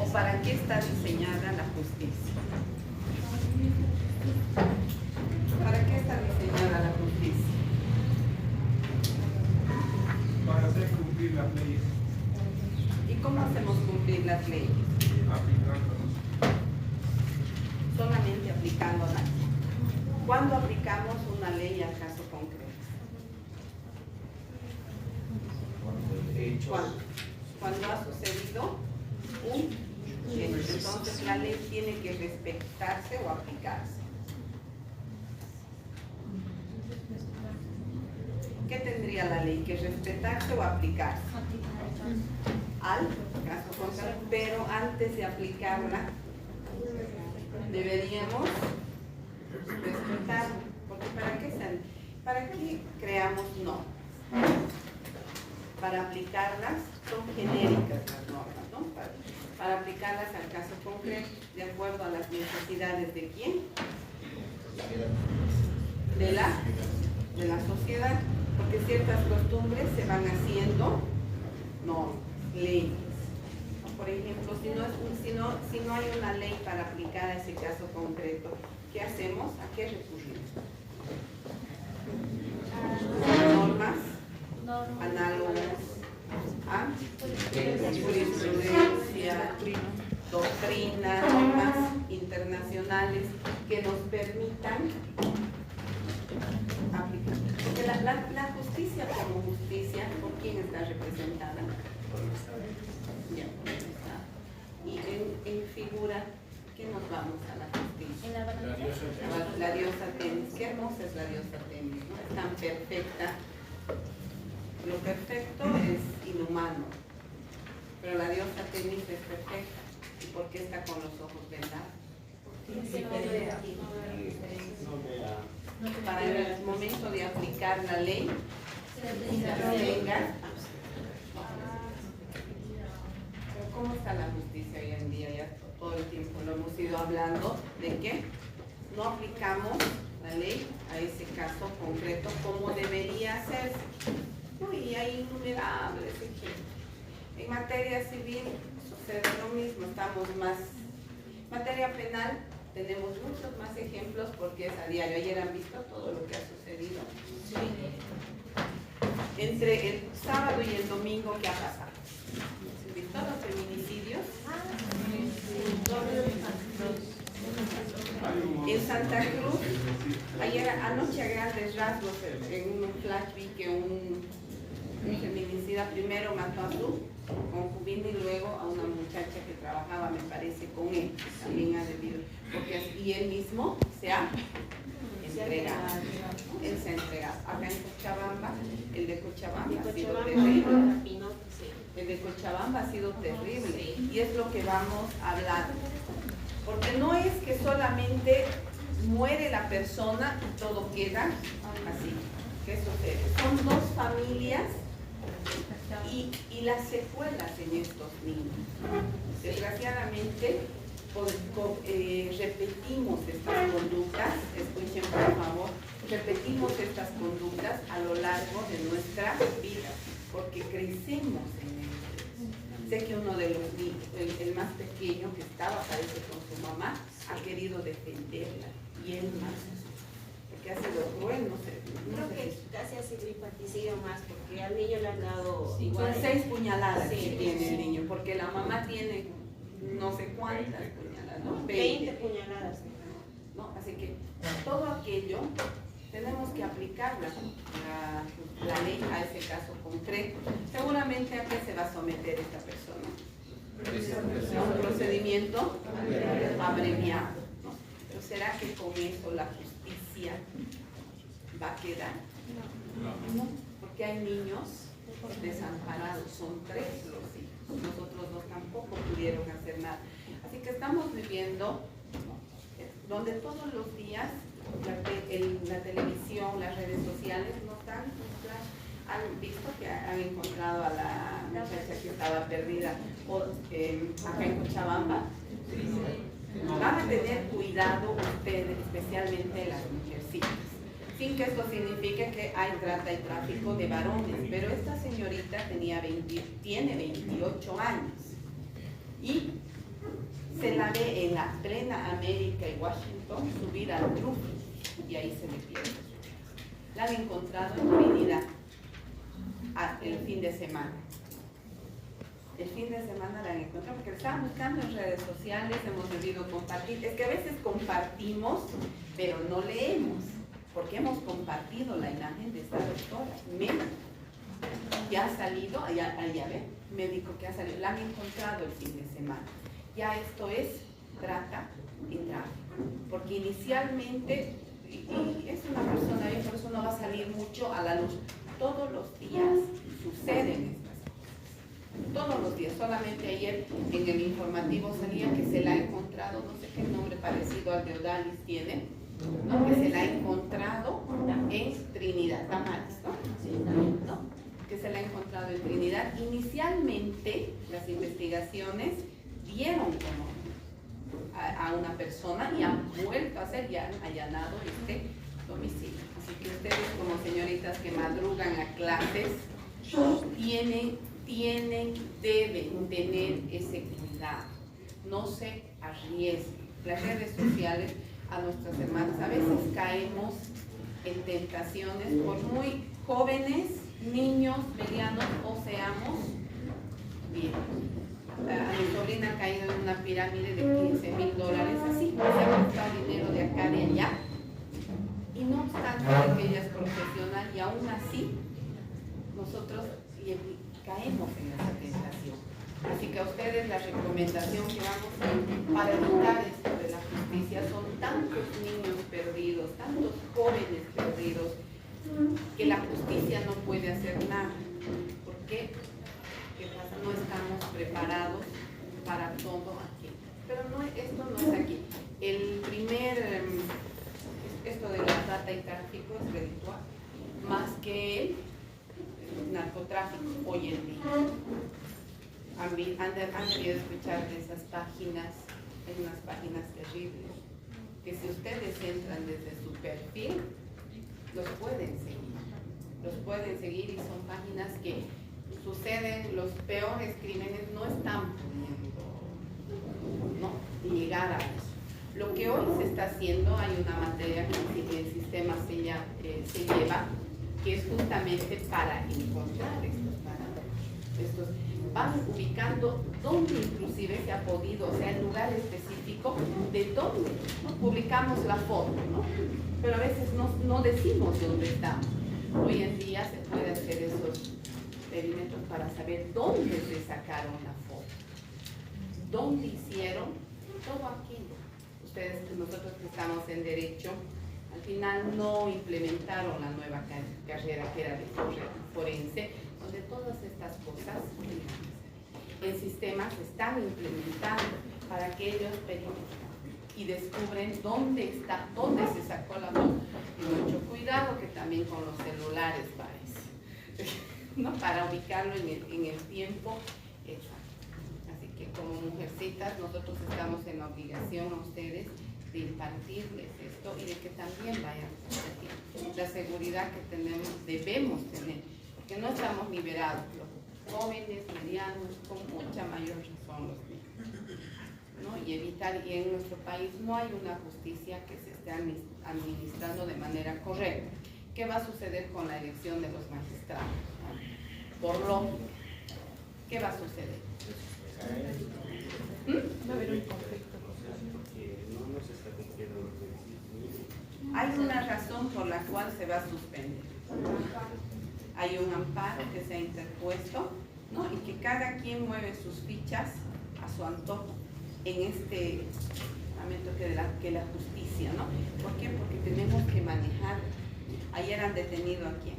¿O para qué está diseñada la justicia? ¿Para qué está diseñada la justicia? Para hacer cumplir las leyes. ¿Y cómo hacemos cumplir las leyes? Aplicándolas. Solamente aplicándolas. ¿Cuándo aplicamos una ley al caso concreto? Cuando ha sucedido un hecho. Entonces la ley tiene que respetarse o aplicarse. ¿Qué tendría la ley? ¿Que respetarse o aplicarse? Al caso concreto, pero antes de aplicarla deberíamos respetarla, porque ¿para qué creamos normas? Para aplicarlas, son genéricas las normas, ¿no? Para aplicarlas al caso concreto, de acuerdo a las necesidades de quién, de la sociedad, porque ciertas costumbres se van haciendo normas, leyes. Por ejemplo, si no hay una ley para aplicar a ese caso concreto, ¿qué hacemos? ¿A qué recurrimos? Normas análogas a jurisprudencia, doctrina, normas internacionales que nos permitan aplicar. Porque la justicia como justicia, ¿por quién está representada? Por el Estado. Ya, por el Estado. Y en figura, ¿qué nos vamos a la justicia? La diosa Temis. Qué hermosa es la diosa Temis, ¿no? Es tan perfecta. Lo perfecto es inhumano, pero la diosa Temis es perfecta. ¿Y por qué está con los ojos vendados? Para en el momento de aplicar la ley se abstenga. Pero ¿cómo está la justicia hoy en día? Ya todo el tiempo lo hemos ido hablando de que no aplicamos la ley a ese caso concreto como debería hacerse. Y hay innumerables ejemplos. En materia civil sucede lo mismo, estamos más. En materia penal tenemos muchos más ejemplos porque es a diario. Ayer han visto todo lo que ha sucedido. Sí. Entre el sábado y el domingo, ¿qué ha pasado? ¿Se han visto los feminicidios? En Santa Cruz, anoche a grandes rasgos, en un flash vi que un feminicida primero mató a su concubina y luego a una muchacha que trabajaba, me parece, con él, que también ha debido, y él mismo se ha entregado. Él se ha entregado. Acá en Cochabamba, el de Cochabamba ha sido terrible. El de Cochabamba ha sido terrible y es lo que vamos a hablar. Porque no es que solamente muere la persona y todo queda así. ¿Qué sucede? Son dos familias y las secuelas en estos niños. Desgraciadamente, repetimos estas conductas, escuchen por favor, repetimos estas conductas a lo largo de nuestra vida, porque crecemos en ello. Sé que uno de los niños, el más pequeño que estaba, parece con su mamá, ha querido defenderla y él más. Porque ha sido cruel, no sé. Creo que casi ha sido infanticidio más, porque al niño le han dado igual. Son 6 puñaladas que tiene el niño, porque la mamá tiene no sé cuántas puñaladas, ¿no? 20 puñaladas. ¿No? Así que todo aquello tenemos que aplicar la ley a ese caso concreto. Seguramente a qué se va a someter esta persona. A un procedimiento abreviado, ¿no? Pero ¿será que con eso la justicia va a quedar? No, porque hay niños desamparados, son 3 los hijos, los otros 2 tampoco pudieron hacer nada. Así que estamos viviendo donde todos los días la televisión, las redes sociales nos dan un flash. Han visto que han encontrado a la muchacha que estaba perdida acá en Cochabamba. Van a tener cuidado ustedes, especialmente las mujercitas, sin que esto signifique que hay trata y tráfico de varones, pero esta señorita tiene 28 años y se la ve en la plena América y Washington subir al truco y ahí se le pierde. La han encontrado en Trinidad el fin de semana. El fin de semana la han encontrado porque la estaban buscando en redes sociales, hemos debido compartir. Es que a veces compartimos, pero no leemos, porque hemos compartido la imagen de esta doctora, médico, que ha salido, allá ve, médico que ha salido, la han encontrado el fin de semana. Ya esto es trata y tráfico, porque inicialmente, y es una persona, y por eso no va a salir mucho a la luz, todos los días suceden estas cosas, todos los días. Solamente ayer en el informativo salía que se la ha encontrado, no sé qué nombre parecido al de Odalis tiene, ¿no? Que se la ha encontrado en Trinidad, Tamales, ¿no? Que se la ha encontrado en Trinidad. Inicialmente las investigaciones dieron como a una persona y han vuelto a hacer, ya han allanado este domicilio. Así que ustedes como señoritas que madrugan a clases deben tener ese cuidado, no se arriesguen. Las redes sociales a nuestras hermanas, a veces caemos en tentaciones por muy jóvenes, niños, medianos o seamos viejos. A mi sobrina ha caído en una pirámide de $15,000, así, se ha buscado dinero de acá, de allá, y no obstante que ella es profesional y aún así nosotros caemos en esa tentación. Así que a ustedes la recomendación que vamos a hacer para evitar esto de la justicia, son tantos niños perdidos, tantos jóvenes perdidos, que la justicia no puede hacer nada. ¿Por qué? ¿Qué pasa? No estamos preparados para todo aquí. Pero no, esto no es aquí. El primer, esto de la trata y tráfico es redituable, más que el narcotráfico hoy en día. Han debido escuchar de esas páginas, hay unas páginas terribles, que si ustedes entran desde su perfil, los pueden seguir y son páginas que suceden los peores crímenes, no están pudiendo llegar a eso. Lo que hoy se está haciendo, hay una materia que el sistema se lleva, que es justamente para encontrar estos parámetros. Van ubicando dónde inclusive se ha podido, o sea, el lugar específico de dónde, ¿no? Publicamos la foto, ¿no? Pero a veces no decimos dónde estamos. Hoy en día se puede hacer esos experimentos para saber dónde se sacaron la foto, dónde hicieron todo aquello. Nosotros que estamos en Derecho, al final no implementaron la nueva carrera que era de forense, donde todas estas cosas en sistemas se están implementando para que ellos verifiquen y descubren dónde se sacó la foto. Y mucho cuidado que también con los celulares parece, ¿no? Para ubicarlo en el tiempo exacto. Así que como mujercitas nosotros estamos en la obligación a ustedes de impartirles esto y de que también vayan a la seguridad que debemos tener, porque no estamos liberados, los jóvenes, medianos, con mucha mayor razón los niños, ¿no? Y en nuestro país no hay una justicia que se esté administrando de manera correcta. ¿Qué va a suceder con la elección de los magistrados? Por lógica, ¿qué va a suceder? Va a haber un conflicto. Hay una razón por la cual se va a suspender. Hay un amparo que se ha interpuesto, ¿no? Y que cada quien mueve sus fichas a su antojo en este momento que la justicia, ¿no? ¿Por qué? Porque tenemos que manejar. Ayer han detenido a quién.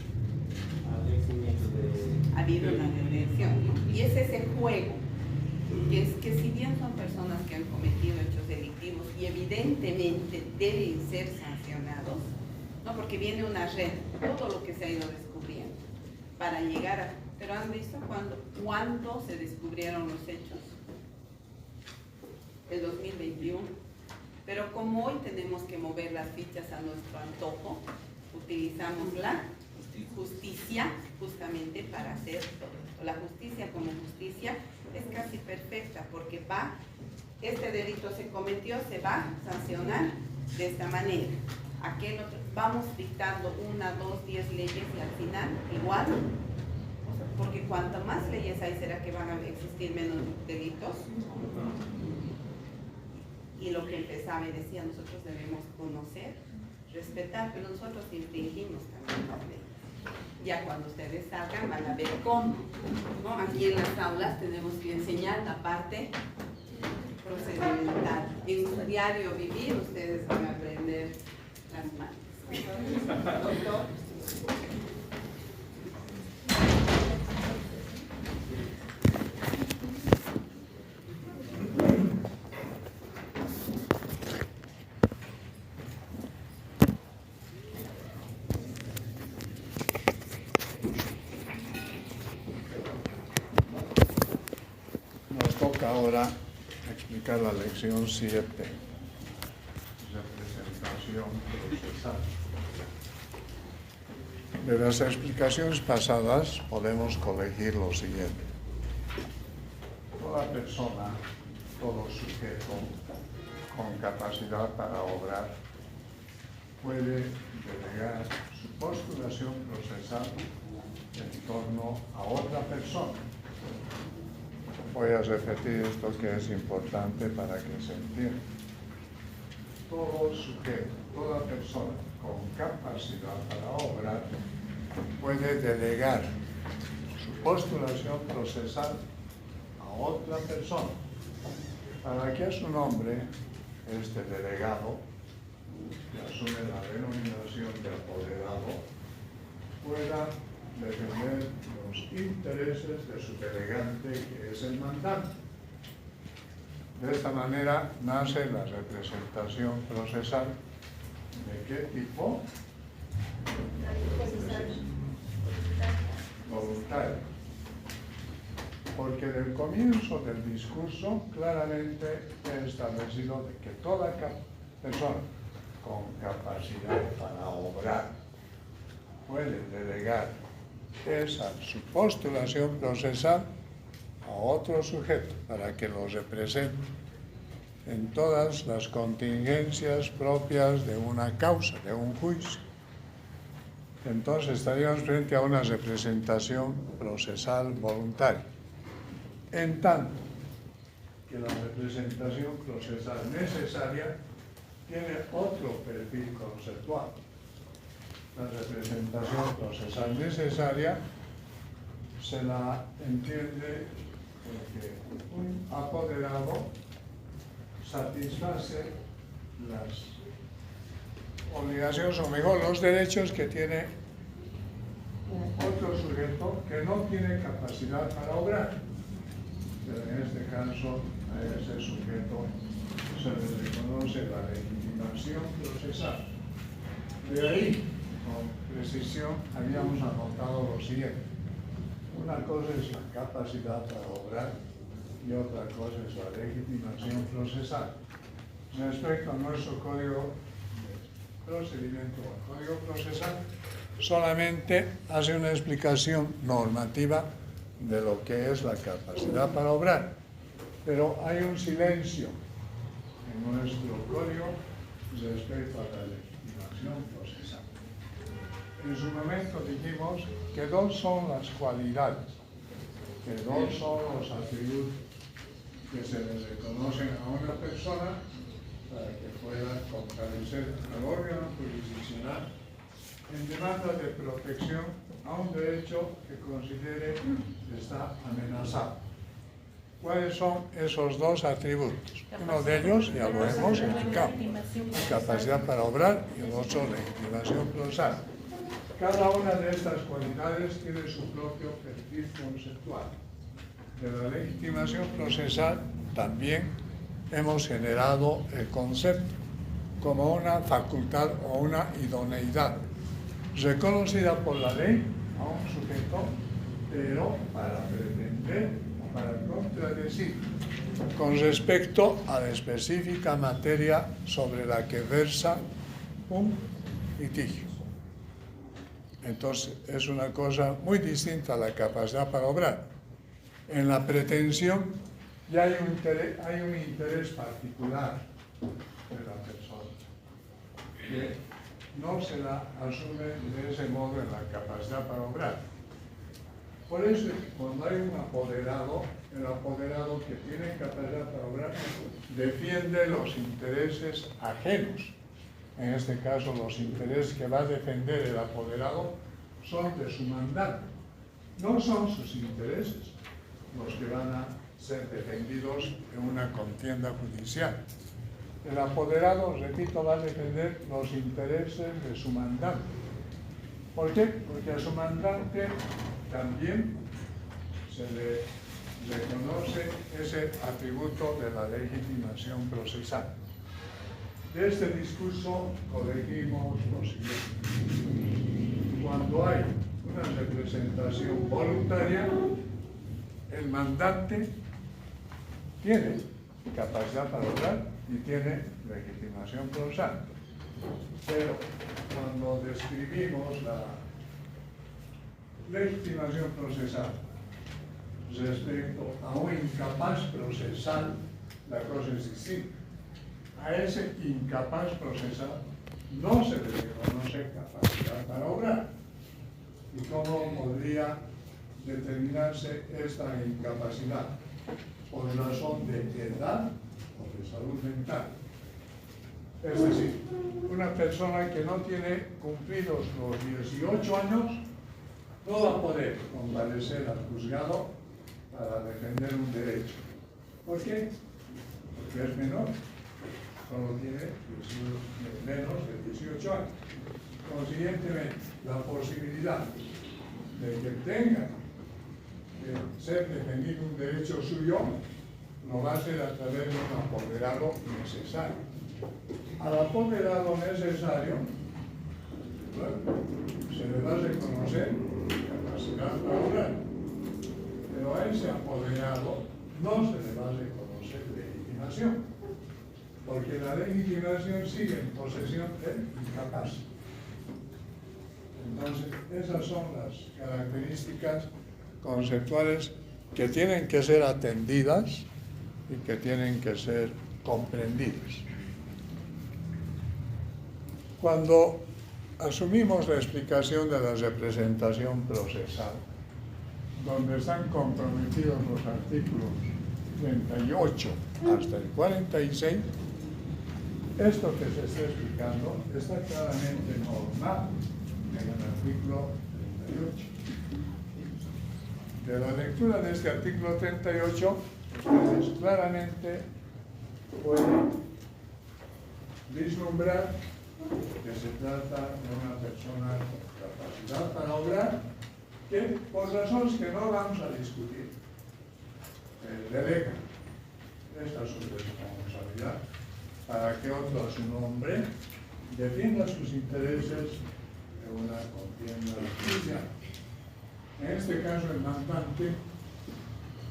Ha habido una detención, ¿no? Y es ese juego, que si bien son personas que han cometido hechos delictivos y evidentemente deben ser sancionados, ¿no? Porque viene una red, todo lo que se ha ido descubriendo para llegar a... ¿Pero han visto cuándo se descubrieron los hechos? El 2021. Pero como hoy tenemos que mover las fichas a nuestro antojo, utilizamos la justicia justamente para hacer todo esto. La justicia como justicia es casi perfecta porque va este delito se cometió, se va a sancionar de esta manera. Aquel otro, vamos dictando 1, 2, 10 leyes y al final igual, porque cuanto más leyes hay, será que van a existir menos delitos. Y lo que empezaba y decía, nosotros debemos conocer, respetar, pero nosotros infringimos también las leyes. Ya cuando ustedes salgan van a ver cómo, ¿no? Aquí en las aulas tenemos que enseñar la parte procedimental. En su diario vivir ustedes van a aprender las manos. Doctor. Nos toca ahora explicar la lección 7, representación procesal. De las explicaciones pasadas podemos colegir lo siguiente. Toda persona, todo sujeto con capacidad para obrar puede delegar su postulación procesal en torno a otra persona. Voy a repetir esto que es importante para que se entienda. Todo sujeto, toda persona con capacidad para obrar puede delegar su postulación procesal a otra persona para que a su nombre este delegado, que asume la denominación de apoderado, pueda defender los intereses de su delegante, que es el mandante. De esta manera nace la representación procesal. ¿De qué tipo? Voluntaria. Porque del comienzo del discurso claramente he establecido de que toda persona con capacidad para obrar puede delegar su postulación procesal a otro sujeto para que lo represente en todas las contingencias propias de una causa, de un juicio. Entonces estaríamos frente a una representación procesal voluntaria. En tanto que la representación procesal necesaria tiene otro perfil conceptual. La representación procesal necesaria se la entiende porque un apoderado satisface las obligaciones, o mejor, los derechos que tiene otro sujeto que no tiene capacidad para obrar. Pero en este caso, a ese sujeto se le reconoce la legitimación procesal. De ahí, con precisión, habíamos anotado lo siguiente. Una cosa es la capacidad para obrar y otra cosa es la legitimación procesal. Respecto a nuestro código de procedimiento o código procesal, solamente hace una explicación normativa de lo que es la capacidad para obrar. Pero hay un silencio en nuestro código respecto a la legitimación procesal. En su momento dijimos que dos son las cualidades, que dos son los atributos que se le reconocen a una persona para que pueda comparecer al órgano jurisdiccional en demanda de protección a un derecho que considere que está amenazado. ¿Cuáles son esos dos atributos? Uno de ellos ya lo hemos indicado, capacidad para obrar, y el otro, legitimación procesal. Cada una de estas cualidades tiene su propio perfil conceptual. De la legitimación procesal también hemos generado el concepto como una facultad o una idoneidad reconocida por la ley a un sujeto, pero para pretender, para contradecir con respecto a la específica materia sobre la que versa un litigio. Entonces, es una cosa muy distinta a la capacidad para obrar. En la pretensión y hay un interés particular de la persona, que no se la asume de ese modo en la capacidad para obrar. Por eso, cuando hay un apoderado, el apoderado que tiene capacidad para obrar defiende los intereses ajenos. En este caso, los intereses que va a defender el apoderado son de su mandante. No son sus intereses los que van a ser defendidos en una contienda judicial. El apoderado, repito, va a defender los intereses de su mandante. ¿Por qué? Porque a su mandante también se le reconoce ese atributo de la legitimación procesal. De este discurso corregimos lo siguiente. Cuando hay una representación voluntaria, el mandante tiene capacidad para obrar y tiene legitimación procesal. Pero cuando describimos la legitimación procesal respecto a un incapaz procesal, la cosa es distinta. A ese incapaz procesal no se le reconoce capacidad para obrar. ¿Y cómo podría determinarse esta incapacidad? Por razón de edad o de salud mental. Es decir, una persona que no tiene cumplidos los 18 años no va a poder comparecer al juzgado para defender un derecho. ¿Por qué? Porque es menor. Solo tiene menos de 18 años. Consiguientemente, la posibilidad de que tenga que ser defendido un derecho suyo no va a ser a través de un apoderado necesario. Al apoderado necesario, bueno, se le va a reconocer capacidad para obrar, pero a ese apoderado no se le va a reconocer legitimación, porque la legitimación sigue en posesión del incapaz. Entonces, esas son las características conceptuales que tienen que ser atendidas y que tienen que ser comprendidas. Cuando asumimos la explicación de la representación procesal, donde están comprometidos los artículos 38 hasta el 46, esto que se está explicando está claramente normado en el artículo 38. De la lectura de este artículo 38, ustedes claramente pueden vislumbrar que se trata de una persona con capacidad para obrar, que por razones que no vamos a discutir, delega esta su responsabilidad para que otro a su nombre defienda sus intereses en una contienda judicial. En este caso, el mandante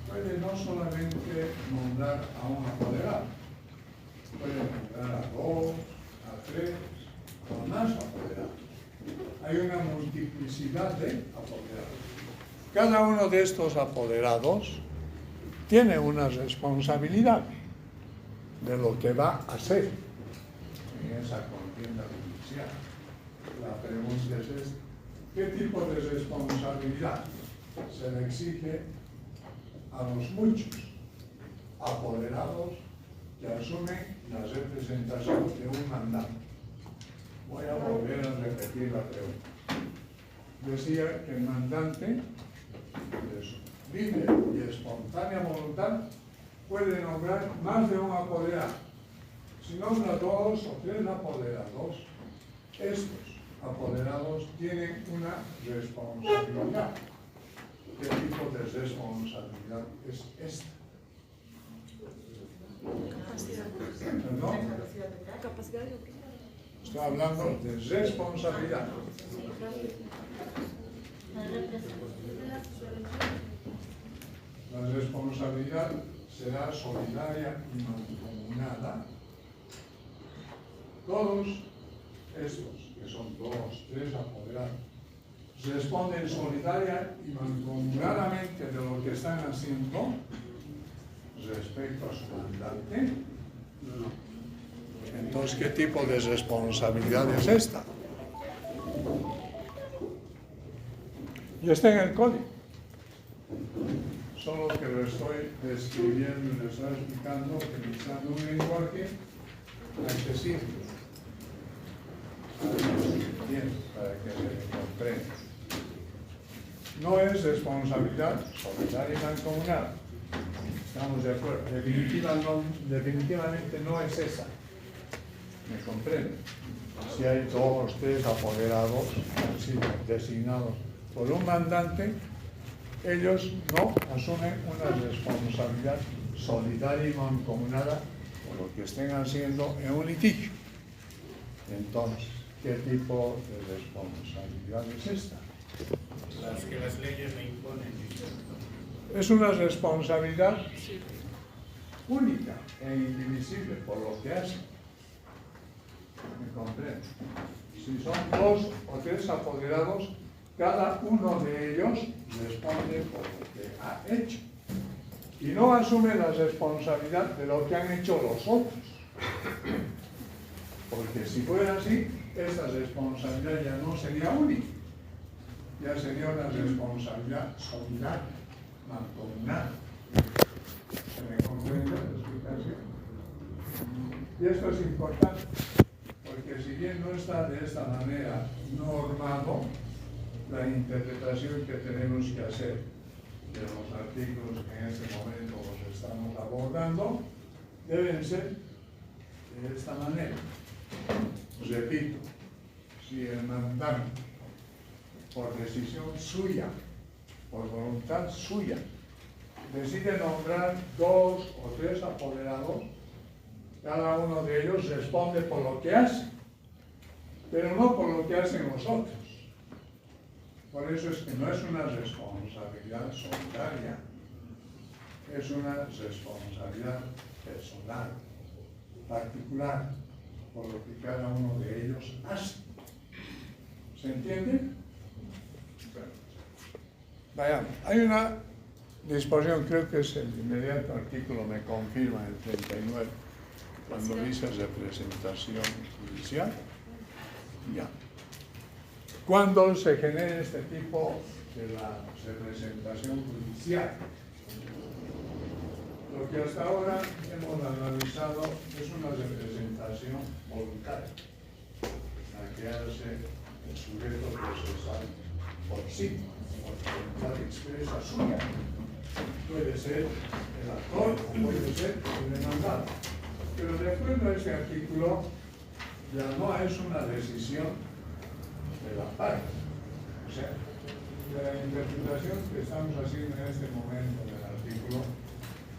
puede no solamente nombrar a un apoderado, puede nombrar a 2, a 3, o más apoderados. Hay una multiplicidad de apoderados. Cada uno de estos apoderados tiene una responsabilidad de lo que va a hacer en esa contienda judicial. La pregunta es esta: ¿qué tipo de responsabilidad se le exige a los muchos apoderados que asumen la representación de un mandante? Voy a volver a repetir la pregunta. Decía que el mandante, de su libre y espontánea voluntad, puede nombrar más de un apoderado. Si nombra 2 o 3 apoderados, estos apoderados tienen una responsabilidad. ¿Qué tipo de responsabilidad es esta? ¿Perdón? Estoy hablando de responsabilidad. La responsabilidad será solidaria y mancomunada. Todos estos, que son 2, 3 apoderados, responden solidaria y mancomunadamente de lo que están haciendo respecto a su mandante. Entonces, ¿qué tipo de responsabilidad es esta? Y está en el código. Solo que lo estoy describiendo y lo estoy explicando utilizando un lenguaje accesible. Bien, para que se comprenda. No es responsabilidad solidaria y mancomunada. Estamos de acuerdo. Definitivamente no es esa. ¿Me comprende? Si hay 2, 3 apoderados han sido designados por un mandante, ellos no asumen una responsabilidad solidaria y mancomunada por lo que estén haciendo en un litigio. Entonces, ¿qué tipo de responsabilidad es esta? Las que las leyes le imponen. Es una responsabilidad única e indivisible por lo que hacen. ¿Me comprende? Si son 2 o 3 apoderados, cada uno de ellos responde por lo que ha hecho. Y no asume la responsabilidad de lo que han hecho los otros. Porque si fuera así, esta responsabilidad ya no sería única. Ya sería una responsabilidad solidaria, mancomunada. ¿Se me comprende la explicación? Y esto es importante, porque si bien no está de esta manera normado, la interpretación que tenemos que hacer de los artículos que en este momento los estamos abordando deben ser de esta manera. Repito, si el mandante, por decisión suya, por voluntad suya, decide nombrar 2 o 3 apoderados, cada uno de ellos responde por lo que hace, pero no por lo que hacen los otros. Por eso es que no es una responsabilidad solidaria, es una responsabilidad personal, particular, por lo que cada uno de ellos hace. ¿Se entiende? Vayamos, hay una disposición, creo que es el inmediato artículo, me confirma el 39, cuando dice representación judicial. Ya. Cuando se genere este tipo de la representación judicial, lo que hasta ahora hemos analizado es una representación voluntaria, la que hace el sujeto procesal por sí, por voluntad expresa suya. Puede ser el actor o puede ser el demandado. Pero de acuerdo a este artículo, ya no es una decisión de la parte. O sea, de la interpretación que estamos haciendo en este momento del artículo,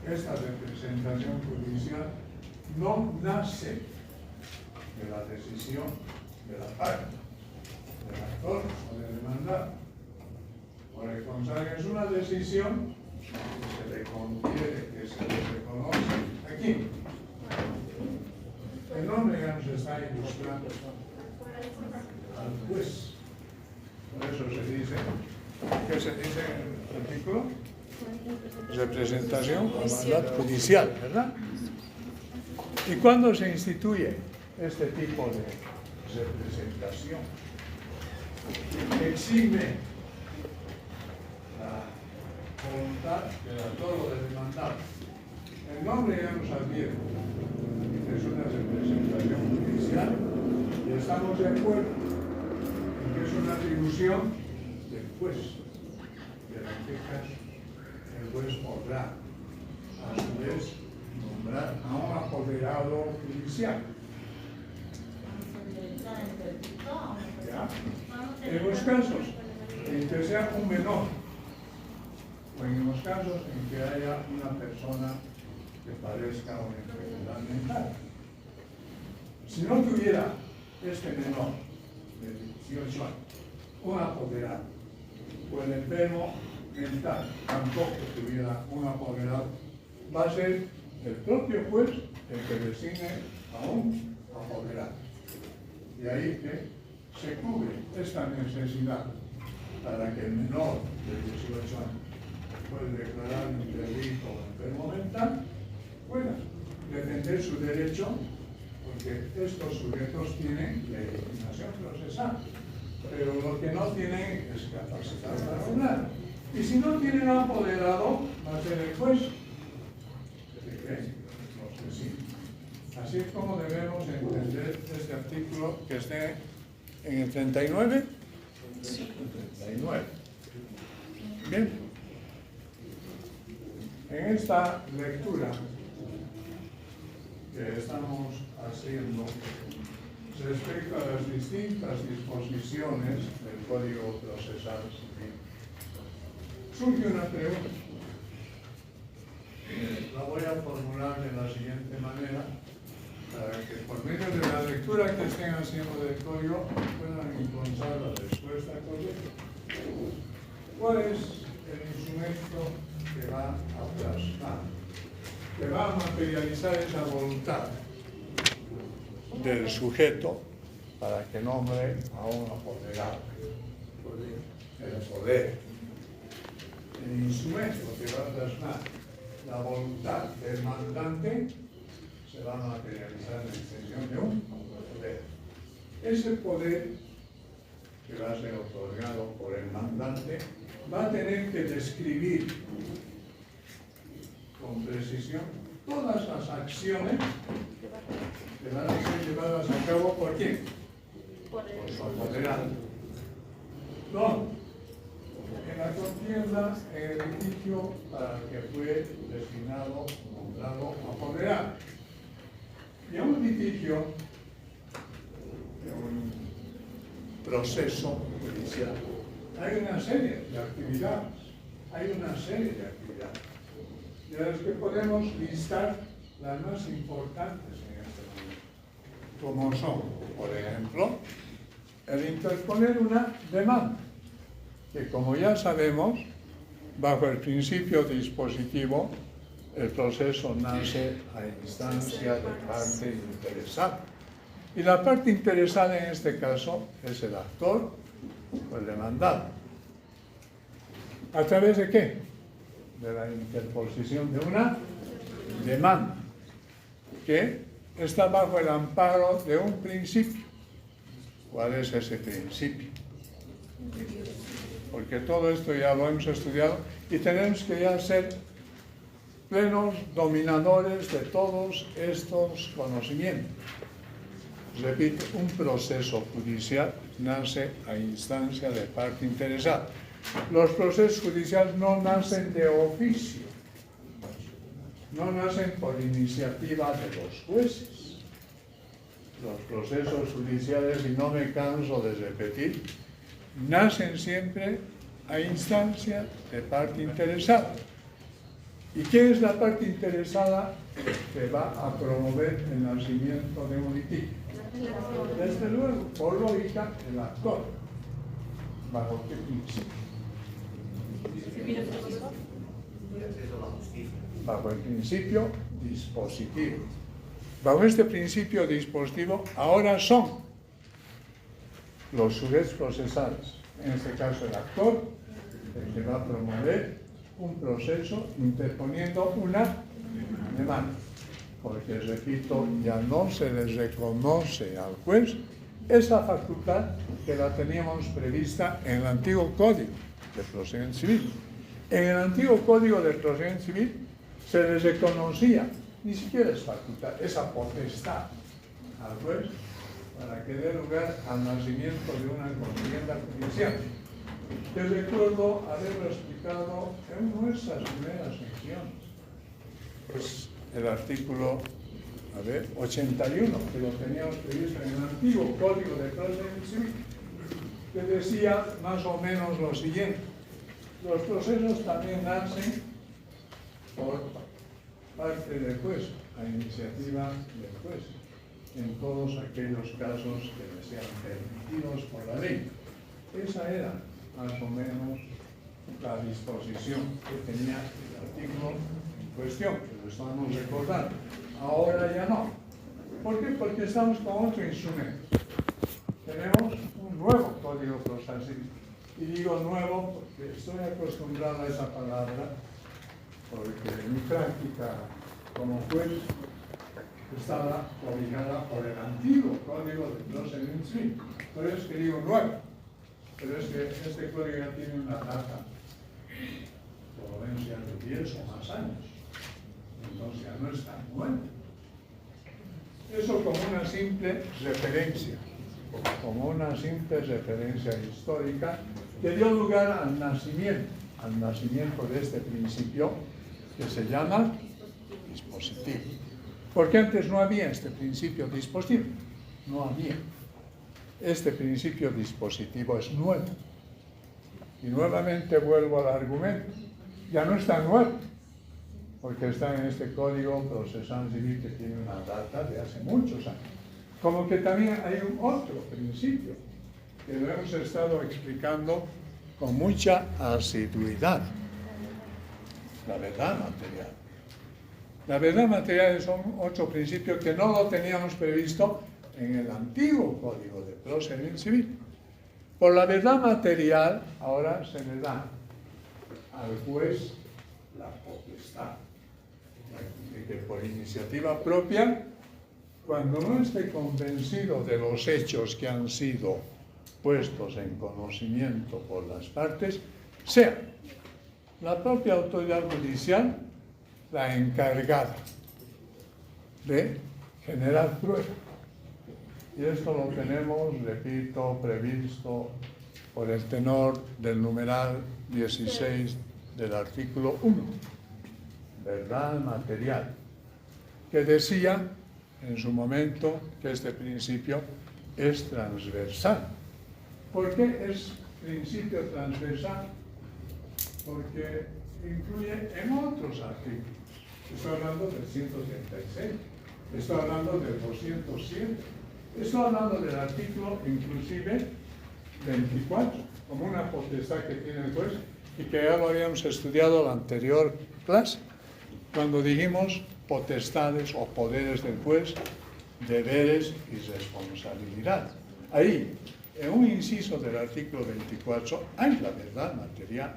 esta representación judicial no nace de la decisión de la parte, del actor o del demandado. Por el contrario, es una decisión que se le confiere, que se le reconoce aquí. El nombre ya nos está ilustrando al juez. Por eso se dice, ¿qué se dice en el artículo? Representación o mandato judicial, ¿verdad? ¿Y cuándo se instituye este tipo de representación? Exime la voluntad del actor o del demandado. El nombre ya nos advierte que es una representación judicial y estamos de acuerdo en que es una atribución del juez. Pero en qué caso el juez podrá a su vez nombrar a un apoderado judicial. ¿Ya? En los casos en que sea un menor o en los casos en que haya una persona que padezca una enfermedad mental. Si no tuviera este menor de 18 años, un apoderado, o el enfermo mental tampoco tuviera un apoderado, va a ser el propio juez el que designe a un apoderado. Y ahí que se cubre esta necesidad para que el menor de 18 años pueda declarar un delito o enfermo mental, pueda defender su derecho, porque estos sujetos tienen legitimación procesal, pero lo que no tienen es capacidad para hablar. Y si no tienen apoderado, va a ser el juez. ¿Se cree? No sé si. Así es como debemos entender este artículo que esté en el 39. Sí. 39. Bien. En esta lectura que estamos haciendo respecto a las distintas disposiciones del Código Procesal Civil, surge una pregunta. La voy a formular de la siguiente manera, para que por medio de la lectura que estén haciendo del código puedan encontrar la respuesta correcta. ¿Cuál es el instrumento que va a plasmar, que va a materializar esa voluntad del sujeto para que nombre a un apoderado? El poder. El instrumento que va a plasmar la voluntad del mandante se va a materializar en la extensión de un poder. Ese poder que va a ser otorgado por el mandante va a tener que describir con precisión todas las acciones que van a ser llevadas a cabo por quién, por su apoderado. ¿Dónde? En la contienda, en el litigio para el que fue destinado, nombrado apoderado. Y en un litigio, en un proceso judicial, hay una serie de actividades, de las que podemos listar las más importantes en este momento, como son, por ejemplo, el interponer una demanda, que como ya sabemos, bajo el principio dispositivo, el proceso nace a instancia de parte interesada. Y la parte interesada en este caso es el actor o el demandado. ¿A través de qué? De la interposición de una demanda, que está bajo el amparo de un principio. ¿Cuál es ese principio? Porque todo esto ya lo hemos estudiado y tenemos que ya ser plenos dominadores de todos estos conocimientos. Repito, un proceso judicial nace a instancia de parte interesada. Los procesos judiciales no nacen de oficio, no nacen por iniciativa de los jueces. Los procesos judiciales, y no me canso de repetir, nacen siempre a instancia de parte interesada. ¿Y quién es la parte interesada que va a promover el nacimiento de un litigio? Desde luego, por lógica, el actor. ¿Bajo qué principio? Bajo el principio dispositivo. Bajo este principio dispositivo, ahora son los sujetos procesales, en este caso el actor, el que va a promover un proceso interponiendo una demanda. Porque, repito, ya no se les reconoce al juez esa facultad que la teníamos prevista en el antiguo Código de Procedimiento Civil. En el antiguo Código de Procedimiento Civil se les reconocía, ni siquiera es facultad, esa potestad al juez para que dé lugar al nacimiento de una contienda judicial. Te recuerdo haberlo explicado en nuestras primeras secciones. Pues el artículo 81, que lo teníamos previsto en el antiguo Código de Procedimiento Civil, que decía más o menos lo siguiente: los procesos también nacen por parte del juez, a iniciativa del juez, en todos aquellos casos que le sean permitidos por la ley. Esa era más o menos la disposición que tenía el artículo en cuestión, que lo estamos recordando. Ahora ya no. ¿Por qué? Porque estamos con otro instrumento. Tenemos un nuevo Código Procesal Civil. Y digo nuevo porque estoy acostumbrado a esa palabra, porque en mi práctica como juez estaba obligada por el antiguo código de Procedimiento Civil. Por eso es que digo nuevo, pero es que este código ya tiene una data, por lo menos ya de 10 o más años, entonces ya no es tan nuevo. Eso como una simple referencia, histórica que dio lugar al nacimiento de este principio que se llama dispositivo. Porque antes no había este principio dispositivo, no había. Este principio dispositivo es nuevo. Y nuevamente vuelvo al argumento. Ya no es tan nuevo, porque está en este Código Procesal Civil que tiene una data de hace muchos años. Como que también hay un otro principio que lo hemos estado explicando con mucha asiduidad. La verdad material. La verdad material son otro principio que no lo teníamos previsto en el antiguo Código de Procedimiento Civil. Por la verdad material, ahora se le da al juez la potestad de que por iniciativa propia, cuando no esté convencido de los hechos que han sido puestos en conocimiento por las partes, sea la propia autoridad judicial la encargada de generar pruebas. Y esto lo tenemos, repito, previsto por el tenor del numeral 16 del artículo 1, verdad material, que decía en su momento que este principio es transversal. ¿Por qué es principio transversal? Porque incluye en otros artículos. Estoy hablando del 136, estoy hablando del 207, estoy hablando del artículo inclusive 24, como una potestad que tiene el juez y que ya lo habíamos estudiado en la anterior clase, cuando dijimos potestades o poderes del juez, deberes y responsabilidad. Ahí, en un inciso del artículo 24, hay la verdad material.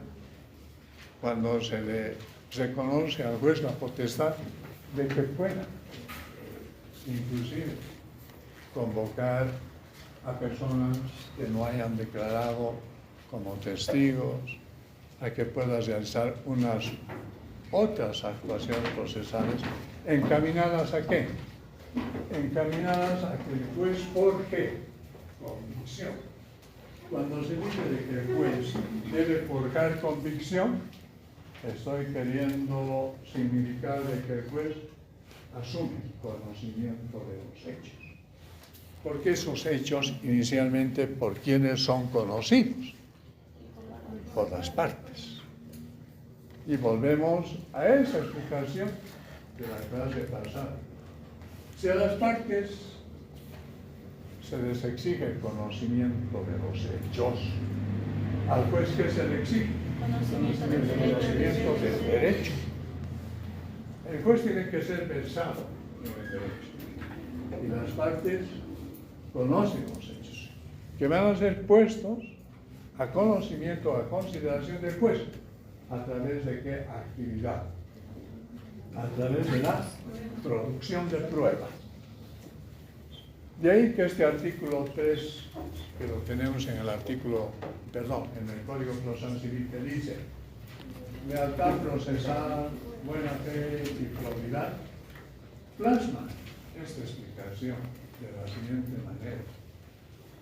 Cuando se le reconoce al juez la potestad de que pueda, inclusive, convocar a personas que no hayan declarado como testigos, a que pueda realizar unas otras actuaciones procesales encaminadas ¿a qué? Encaminadas a que el juez forje convicción. Cuando se dice de que el juez debe forjar convicción, estoy queriendo significar de que el juez asume conocimiento de los hechos. Porque esos hechos, inicialmente, ¿por quiénes son conocidos? Por las partes. Y volvemos a esa explicación de la clase pasada. Si a las partes se les exige el conocimiento de los hechos, al juez ¿qué se le exige? Conocimiento del derecho. El juez tiene que ser versado en el derecho. Y las partes conocen los hechos, que van a ser puestos a conocimiento, a consideración del juez. ¿A través de qué actividad? A través de la producción de pruebas. De ahí que este artículo 3, que lo tenemos en el en el Código Procesal Civil, que dice lealtad procesal, buena fe y probidad, plasma esta explicación de la siguiente manera.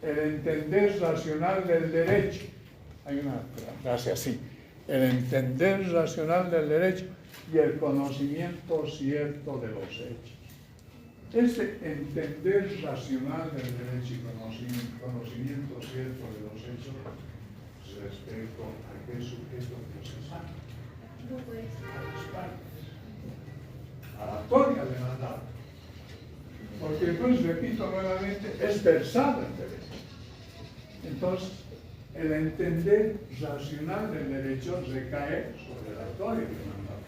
El entender racional del derecho, hay una frase así, el entender racional del derecho y el conocimiento cierto de los hechos. Este entender racional del derecho y conocimiento cierto de los hechos respecto a qué sujeto procesal, a las partes, a la autoridad demandada. Porque pues, repito nuevamente, es versado en derecho. Entonces, el entender racional del derecho recae sobre el autor y el demandado.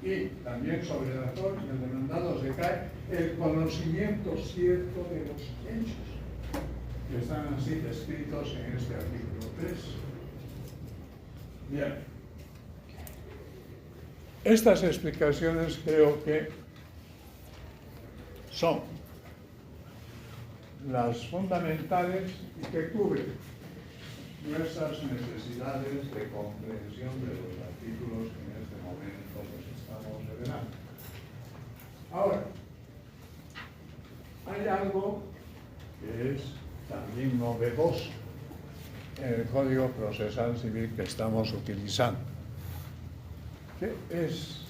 Y también sobre el autor y el demandado recae el conocimiento cierto de los hechos, que están así descritos en este artículo 3. Bien. Estas explicaciones creo que son las fundamentales y que cubren nuestras necesidades de comprensión de los artículos que en este momento pues estamos revelando. Ahora, hay algo que es también novedoso en el Código Procesal Civil que estamos utilizando, que es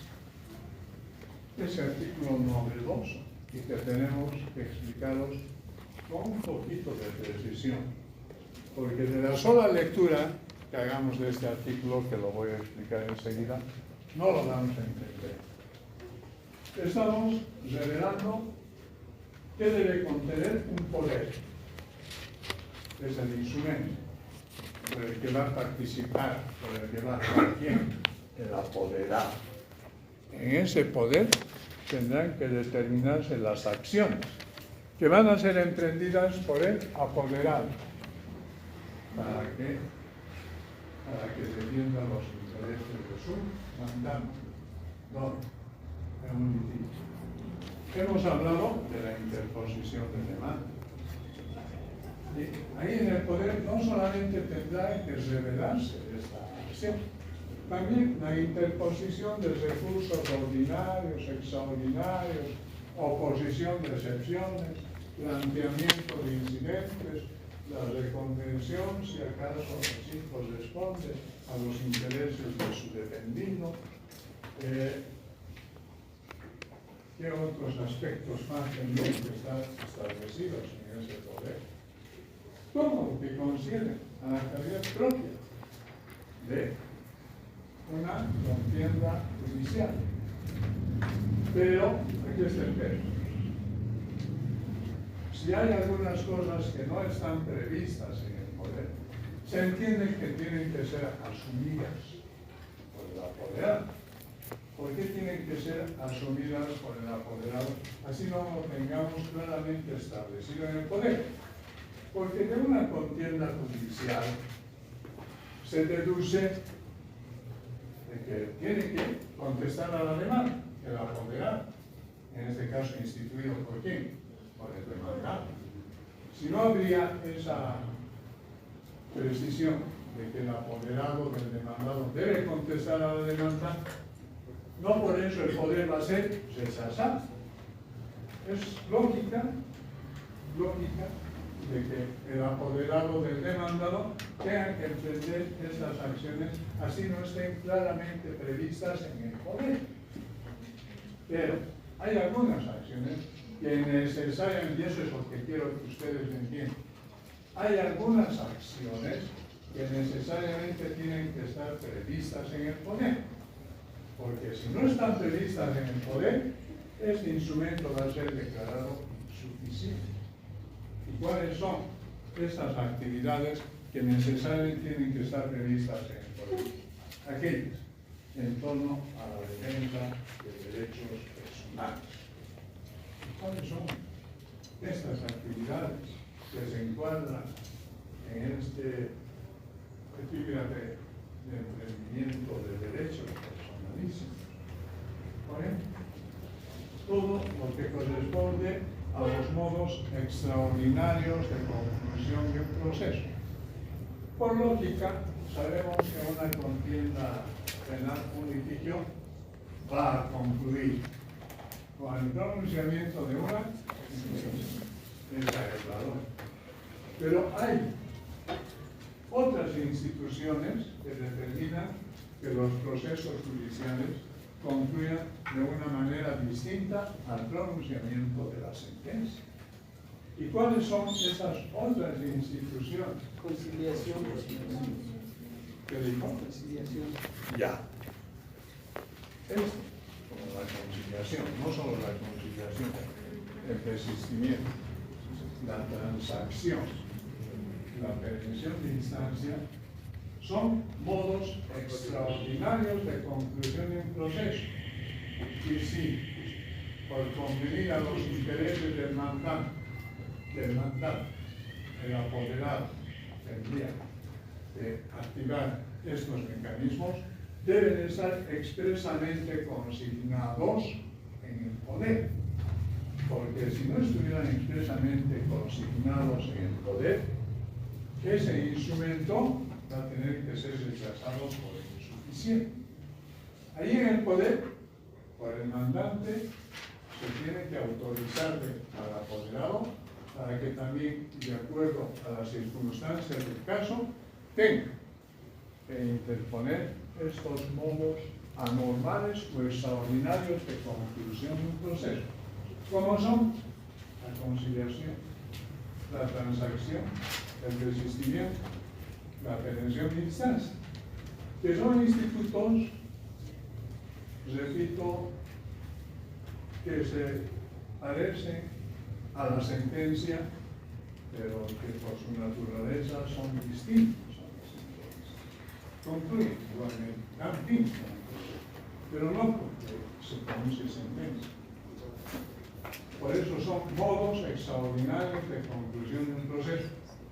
ese artículo novedoso y que tenemos que explicaros con un poquito de precisión, porque de la sola lectura que hagamos de este artículo, que lo voy a explicar enseguida, no lo vamos a entender. Estamos revelando que debe contener un poder, que es el instrumento por el que va a participar, por el que va a actuar quién, el apoderado. En ese poder tendrán que determinarse las acciones que van a ser emprendidas por el apoderado para que defienda los intereses de su mandante. No, en un litigio. Hemos hablado de la interposición de demanda. Y ahí en el poder no solamente tendrá que revelarse esta acción, también la interposición de recursos ordinarios, extraordinarios, oposición de excepciones, planteamiento de incidentes, la reconvención, si acaso así corresponde a los intereses de su defendido. ¿Qué otros aspectos más tendrían que estar establecidos en ese poder? Todo lo que concierne a la calidad propia de una contienda judicial. Pero, aquí está el pero. Si hay algunas cosas que no están previstas en el poder, se entiende que tienen que ser asumidas por el apoderado. ¿Por qué tienen que ser asumidas por el apoderado? Así no lo tengamos claramente establecido en el poder. Porque de una contienda judicial se deduce de que tiene que contestar a la demanda, el apoderado, en este caso instituido por quién, por el demandado. Si no habría esa precisión de que el apoderado del demandado debe contestar a la demanda, no por eso el poder va a ser rechazado. Es lógica de que el apoderado del demandado tenga que emprender estas acciones, así no estén claramente previstas en el poder. Pero hay algunas acciones que necesariamente, y eso es lo que quiero que ustedes entiendan, hay algunas acciones que necesariamente tienen que estar previstas en el poder, porque si no están previstas en el poder, este instrumento va a ser declarado insuficiente. ¿Y cuáles son estas actividades que necesariamente tienen que estar previstas en el poder? Aquellas en torno a la defensa de derechos personales. ¿Cuáles son estas actividades que se encuadran en este epígrafe de emprendimiento de derechos personalísimos? Por ejemplo, todo lo que corresponde a los modos extraordinarios de conclusión de un proceso. Por lógica, sabemos que una contienda penal, un litigio, va a concluir con el pronunciamiento de una declaradora. Pero hay otras instituciones que determinan que los procesos judiciales concluyan de una manera distinta al pronunciamiento de la sentencia. ¿Y cuáles son esas otras instituciones? Conciliación. ¿Qué dijo? Conciliación. Ya. Es como la conciliación, no solo la conciliación, el desistimiento, la transacción, la prevención de instancia, son modos extraordinarios de conclusión de un proceso. Y si, por convenir a los intereses del mandante, el apoderado tendría de activar estos mecanismos, deben estar expresamente consignados en el poder. porque si no estuvieran expresamente consignados en el poder, ese instrumento va a tener que ser rechazado por insuficiente. Ahí en el poder, por el mandante, se tiene que autorizarle al apoderado para que también, de acuerdo a las circunstancias del caso, tenga que interponer estos modos anormales o extraordinarios de conclusión de un proceso, como son la conciliación, la transacción, el desistimiento, la prevención de instancia, que son institutos, repito, que se parecen a la sentencia, pero que por su naturaleza son distintos a la sentencia. Concluyen igualmente, dan fin, pero no porque se pronuncie sentencia. Por eso son modos extraordinarios de conclusión de un proceso,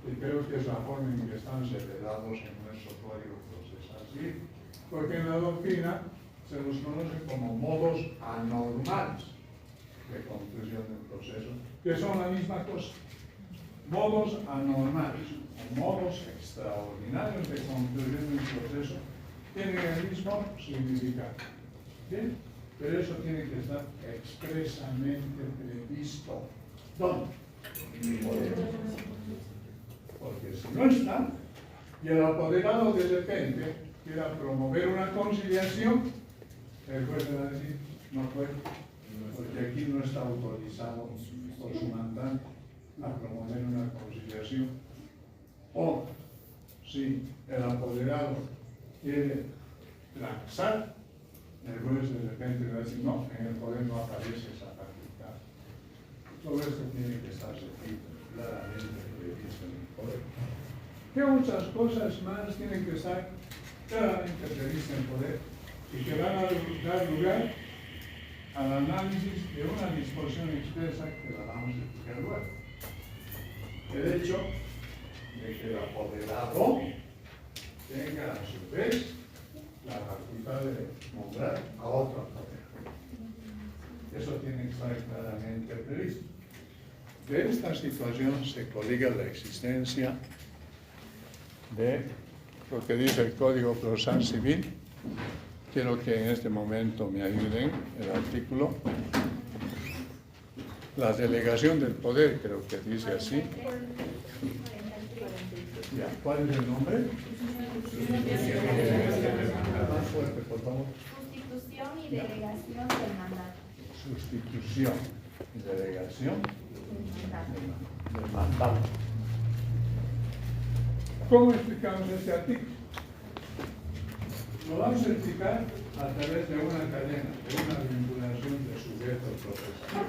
y creo que es la forma en que están celebrados en nuestro Código Procesal Civil, porque en la doctrina se los conoce como modos anormales de conclusión de un proceso, que son la misma cosa. Modos anormales o modos extraordinarios de conclusión de un proceso tienen el mismo significado. ¿Bien? Pero eso tiene que estar expresamente previsto. ¿Dónde? Porque si no está, y el apoderado de repente quiera promover una conciliación, el juez le va a decir, no puede, porque aquí no está autorizado por su mandante a promover una conciliación. O si el apoderado quiere laxar, el juez de repente le va a decir, no, en el poder no aparece esa facultad. Todo esto tiene que estar escrito claramente previsto en el poder. ¿Qué muchas cosas más tienen que estar claramente previstas en el poder y que van a dar lugar al análisis de una disposición expresa que la vamos a explicar luego? El hecho de que el apoderado tenga a su vez la facultad de nombrar a otro apoderado. Eso tiene que estar claramente previsto. De esta situación se coliga la existencia de lo que dice el Código Procesal Civil. Quiero que en este momento me ayuden el artículo. La delegación del poder, creo que dice así. Ya, ¿cuál es el nombre? Más fuerte, por favor. Sustitución y delegación del mandato. Sustitución y delegación del mandato. ¿Cómo explicamos este artículo? Lo vamos a explicar a través de una cadena, de una vinculación de sujeto procesal.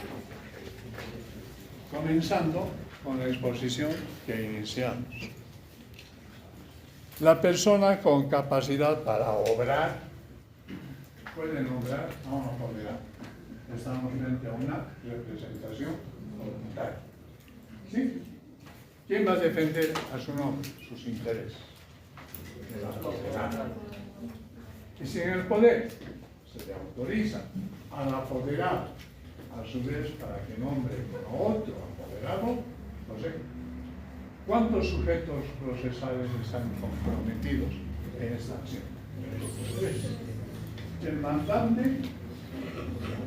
Comenzando con la exposición que iniciamos. La persona con capacidad para obrar puede nombrar a un apoderado. Estamos frente a una representación voluntaria. ¿Sí? ¿Quién va a defender a su nombre, sus intereses? El apoderado. Y si en el poder se le autoriza al apoderado, a su vez, para que nombre a otro apoderado, no sé, ¿cuántos sujetos procesales están comprometidos en esta acción? El mandante,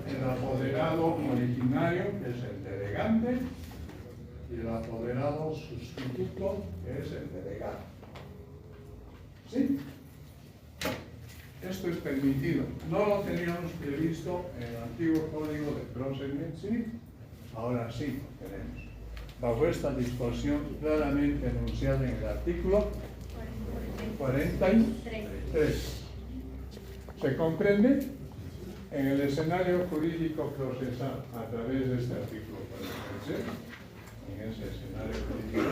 el apoderado originario, que es el delegante, y el apoderado sustituto, que es el delegado. ¿Sí? Esto es permitido. No lo teníamos previsto en el antiguo Código de Procedimiento Civil. Ahora sí lo tenemos. Bajo esta disposición claramente enunciada en el artículo 43. ¿Se comprende? En el escenario jurídico procesal, a través de este artículo 43, en ese escenario jurídico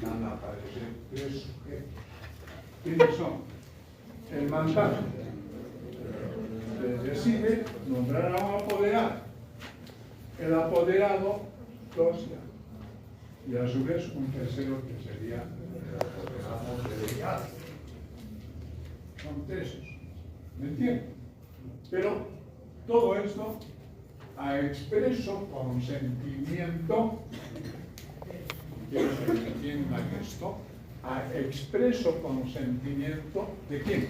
van a aparecer tres sujetos. ¿Quiénes son? El mandante decide nombrar a un apoderado. El apoderado tosia. Y a su vez un tercero que sería el apoderado delegado. Son tres. ¿Me entienden? Pero todo esto a expreso consentimiento, quiero que se entienda esto, a expreso consentimiento ¿de quién?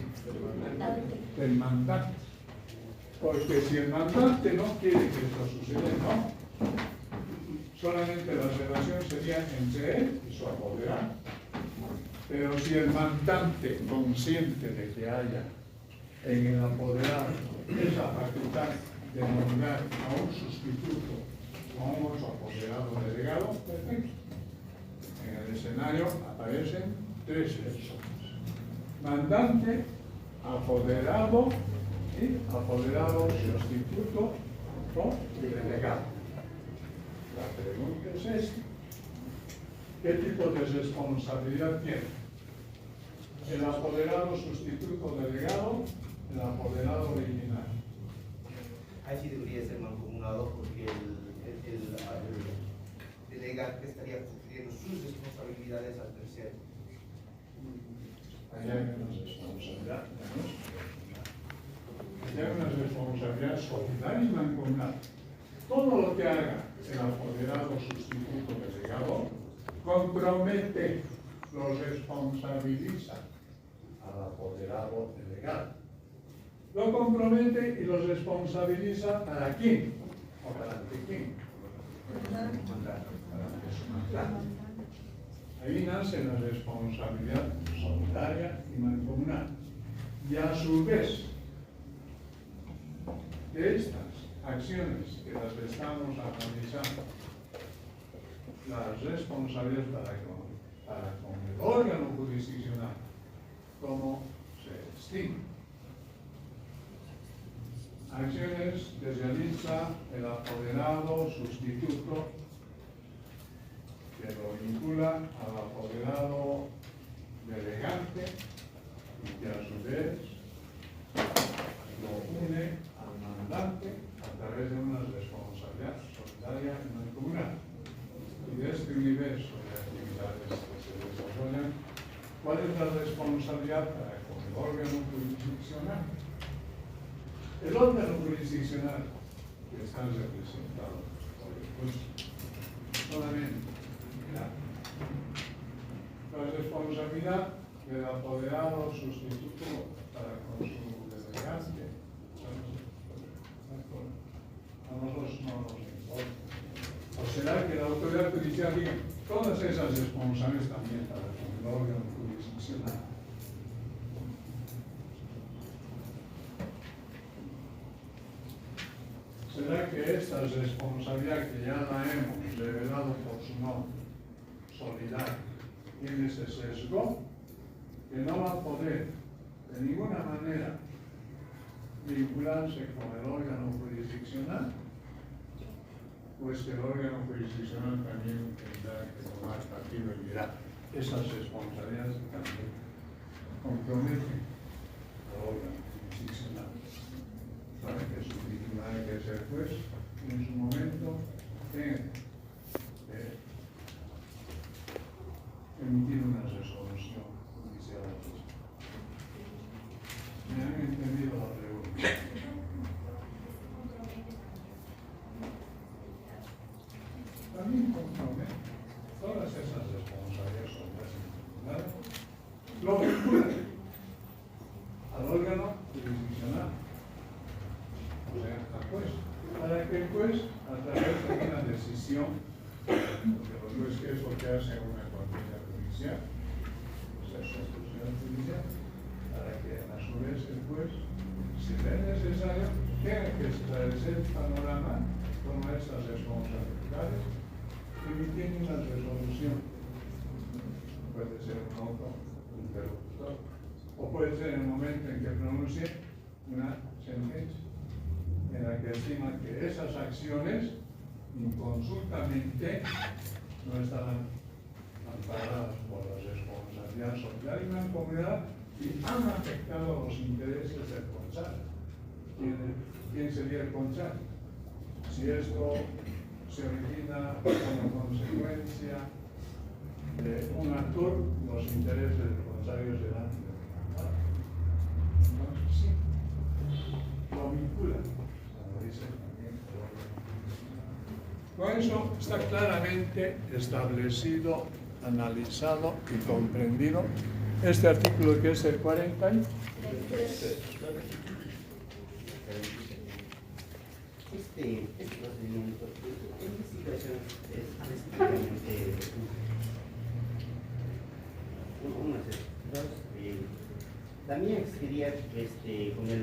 Del mandante. Porque si el mandante no quiere que esto suceda, no. Solamente la relación sería entre él y su apoderado. Pero si el mandante consiente de que haya en el apoderado esa facultad de nombrar a un sustituto o a un otro apoderado delegado, perfecto. En el escenario aparecen tres personas: mandante, apoderado y apoderado sustituto o delegado. La pregunta es esta: ¿qué tipo de responsabilidad tiene el apoderado sustituto delegado, el apoderado original? Ahí sí debería ser mancomunado porque el delegante estaría cumpliendo sus responsabilidades al tercero. Allá hay una responsabilidad, ¿no? Allá hay una responsabilidad solidaria y mancomunada. Todo lo que haga el apoderado sustituto delegado compromete, lo responsabiliza al apoderado delegado. Lo compromete y lo responsabiliza ¿para quién? ¿O para ante quién? Para ante su mandato. Ahí nace la responsabilidad solidaria y mancomunada. Y a su vez, de estas acciones que las estamos analizando, las responsabilidades para con el órgano jurisdiccional, ¿cómo se estima? Acciones que realiza el apoderado sustituto, que lo vincula al apoderado delegante y que a su vez lo une al mandante a través de una responsabilidad solidaria y mancomunada. Y de este universo de actividades que se desarrollan, ¿cuál es la responsabilidad para con el órgano jurisdiccional? El órgano jurisdiccional que está representado por el juez solamente la responsabilidad del apoderado sustituto para con su delegante. A nosotros no nos importa. ¿O será que la autoridad judicial diga todas esas responsabilidades también para con el órgano jurisdiccional? ¿Será que esta responsabilidad que ya la hemos revelado por su nombre, solidaria, tiene ese sesgo que no va a poder de ninguna manera vincularse con el órgano jurisdiccional? Pues que el órgano jurisdiccional también tendrá que tomar partido y dirá esas responsabilidades también comprometen al órgano jurisdiccional. Para que su titular, que es el juez, en su momento tenga que emitir una resolución judicial. ¿Me han entendido la pregunta? También compromete todas esas responsabilidades son las vinculadas. Lo vinculan al órgano jurisdiccional, o sea, al juez, para que el juez, a través de una decisión, porque los jueces, ¿qué es lo que hace una condena judicial? Proceso judicial, para que a su vez el juez, si es necesario, tenga que esclarecer el panorama con estas responsabilidades, emitiendo una resolución. Puede ser un autointerlocutor, o puede ser en el momento en que pronuncie una sentencia en la que estima que esas acciones inconsultamente no estaban amparadas por la responsabilidad social y mancomunidad y han afectado los intereses del contrario. ¿Quién sería el contrario? Si esto se origina como consecuencia de un actor, los intereses del contrario serán demandados. Entonces sí, lo vinculan, como dice también el órgano eso está claramente establecido, analizado y comprendido este artículo que es el 40. Este procedimiento, ¿en qué situación es específicamente también existiría con el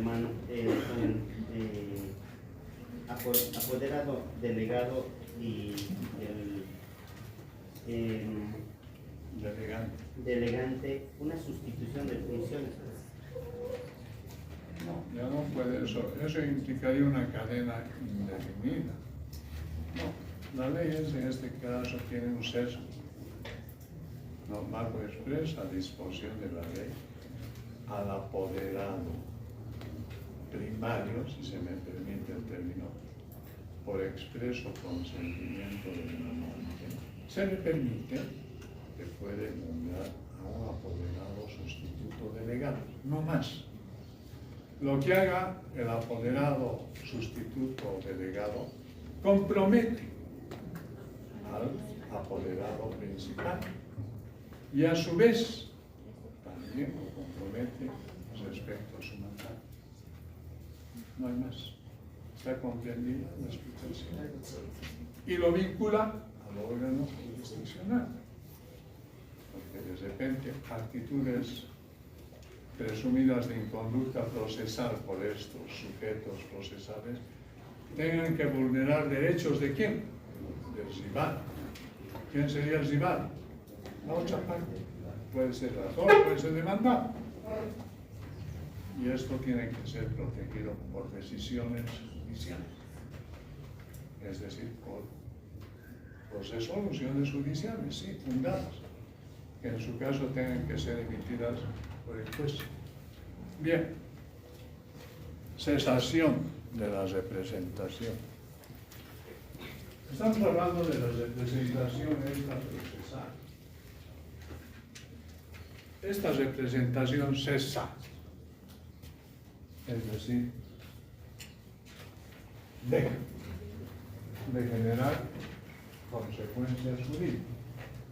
apoderado, delegado y el delegante una sustitución de funciones? No, ya no puede eso implicaría una cadena indefinida. No, las leyes en este caso tienen un sesgo. No, marco expresa disposición de la ley al apoderado primario, si se me permite el término, por expreso consentimiento del demandante, se le permite que puede nombrar a un apoderado sustituto delegado, no más. Lo que haga el apoderado sustituto delegado compromete al apoderado principal y a su vez también lo compromete respecto a su mandato. No hay más. Está comprendida la explicación. Y lo vincula al órgano jurisdiccional. Porque de repente actitudes presumidas de inconducta procesal por estos sujetos procesales tengan que vulnerar derechos ¿de quién? Del rival. ¿Quién sería el rival? La otra parte. Puede ser el actor, puede ser demandado. Y esto tiene que ser protegido por decisiones judiciales. Es decir, por resoluciones judiciales, sí, fundadas, que en su caso tengan que ser emitidas por el juez. Bien, cesación de la representación. Estamos hablando de la representación extrafprocesal. Esta representación cesa, es decir, deja de generar consecuencias jurídicas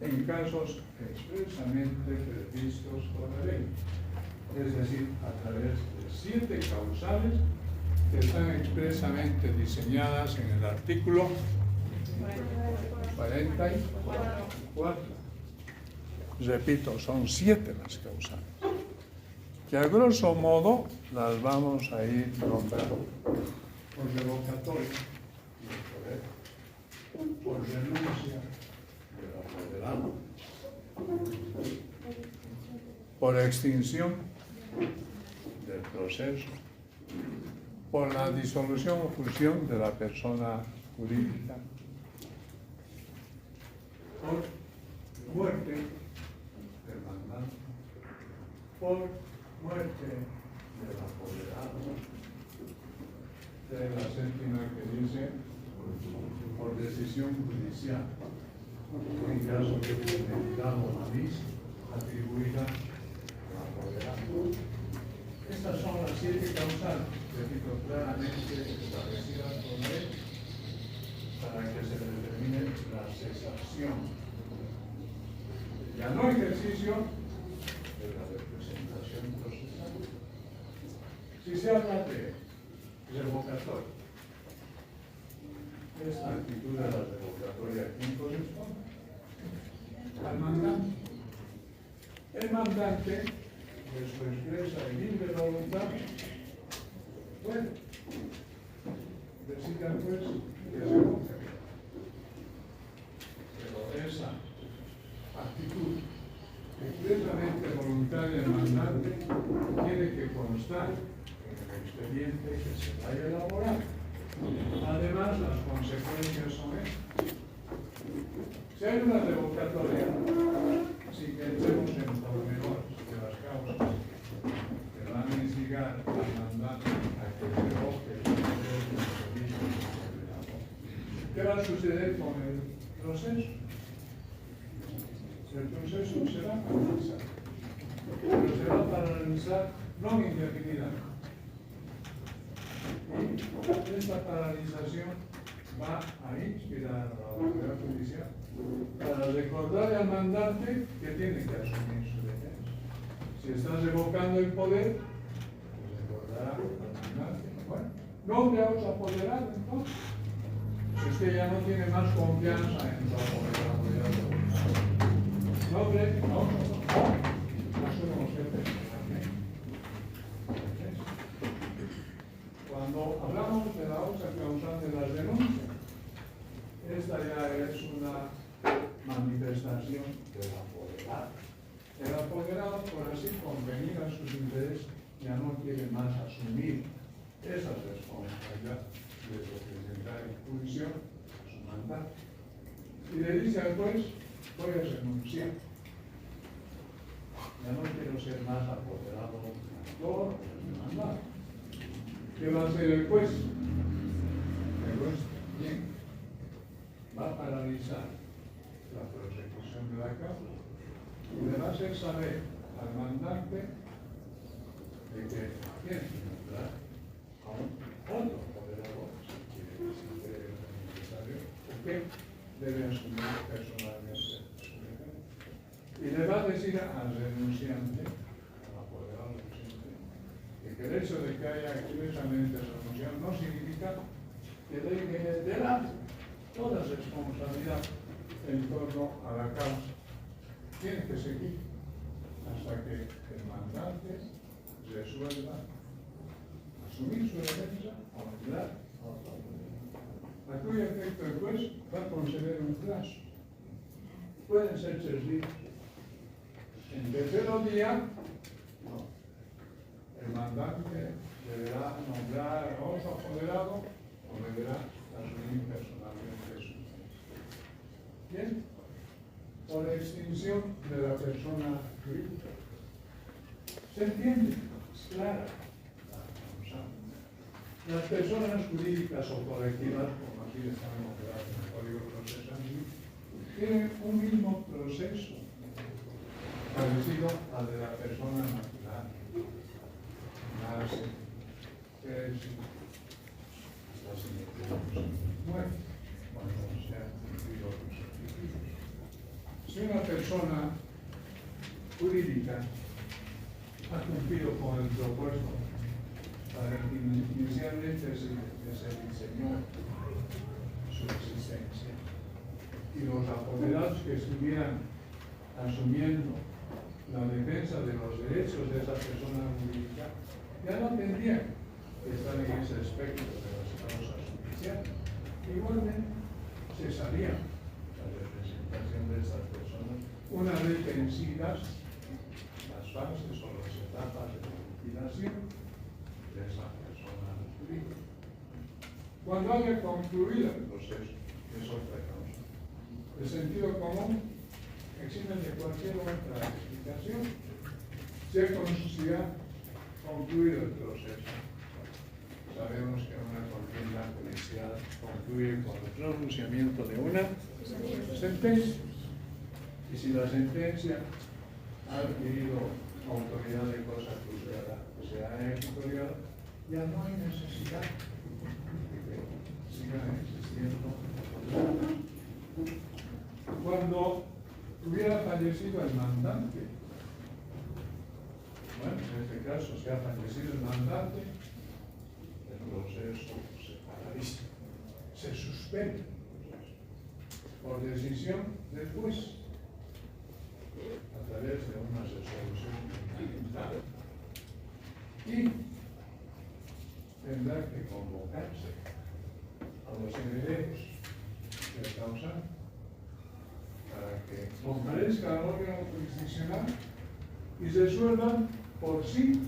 en casos expresamente previstos por la ley, es decir, a través de 7 causales que están expresamente diseñadas en el artículo 44. Repito, son 7 las causales, que a grosso modo las vamos a ir nombrando por revocatoria, por renuncia del apoderado, por extinción del proceso, por la disolución o fusión de la persona jurídica, por muerte del mandante, por muerte del apoderado, de la séptima que dice por decisión judicial, en caso de determinado maliz atribuida al apoderado. Estas son las 7 causales, repito, claramente establecidas por la ley para que se determine la cesación, ya no ejercicio de la representación procesal. Si se habla de revocatoria, esta actitud de la revocatoria, ¿a quién corresponde? Al mandante. El mandante, de su expresa y libre voluntad, puede decir al juez que revoca. Pero esa actitud expresamente voluntaria del mandante tiene que constar en el expediente que se vaya a elaborar. Además, las consecuencias son estas. Si hay una revocatoria, si entremos en pormenores de las causas que van a instigar al mandante a que revoque el servicio del ¿qué va a suceder con el proceso? El proceso se va a paralizar, pero se va a paralizar no indefinidamente. Y esta paralización va a ir a la autoridad judicial para recordarle al mandante que tiene que asumir su defensa. Si estás revocando el poder, pues recordará al mandante. Bueno, nombre a otro apoderado entonces. Es que ya no tiene más confianza en su apoderado. Nombre a otro asumo jefe. Cuando hablamos de la otra causante de las denuncias, esta ya es una manifestación del apoderado. El apoderado, por así convenir a sus intereses, ya no quiere más asumir esa responsabilidad de representar en juicio a su mandato. Y le dice al juez, voy a renunciar. Ya no quiero ser más apoderado por el mandato. ¿Qué va a hacer el juez? El juez, bien, va a paralizar la prosecución de la causa y le va a hacer saber al mandante de que tiene que nombrar a un otro apoderado, si quiere necesario, que debe asumir personalmente su defensa. Y le va a decir al renunciante, al apoderado renunciante, que el hecho de que haya expresamente renunciado no significa que deje de lado toda responsabilidad en torno a la causa. Tiene que seguir hasta que el mandante resuelva asumir su defensa o nombrar a otro apoderado. A cuyo efecto el juez va a conceder un plazo. Pueden ser 3 días. En tercero día, no. El mandante deberá nombrar a otro apoderado o deberá asumir personalmente su defensa. Bien, por extinción de la persona jurídica. ¿Se entiende? Es clara. Las personas jurídicas o colectivas, como aquí están nombradas en el Código Procesal, tienen un mismo proceso parecido al de la persona natural. Nace, crece, hasta se muere, cuando se ha cumplido los requisitos. Si una persona jurídica ha cumplido con el propósito para el que inicialmente se diseñó su existencia, y los apoderados que estuvieran asumiendo la defensa de los derechos de esa persona jurídica ya no tendrían que estar en ese aspecto de las causas judiciales. Igualmente cesaría la representación de estas personas una vez vencidas las fases o las etapas de la liquidación de esa persona jurídica. Cuando haya concluido el proceso, que es otra causa, el sentido común exime de cualquier otra explicación. Se considera concluido el proceso. Sabemos que una contienda judicial concluye con el pronunciamiento de una sentencia. Y si la sentencia ha adquirido autoridad de cosa juzgada, o sea, ejecutoriada, ya no hay necesidad de que sigan existiendo. Cuando hubiera fallecido el mandante, bueno, en este caso, si ha fallecido el mandante, el proceso se paraliza, se suspende por decisión del juez a través de una resolución fundamental y tendrá que convocarse a los herederos del causante para que comparezca al órgano jurisdiccional y resuelvan por sí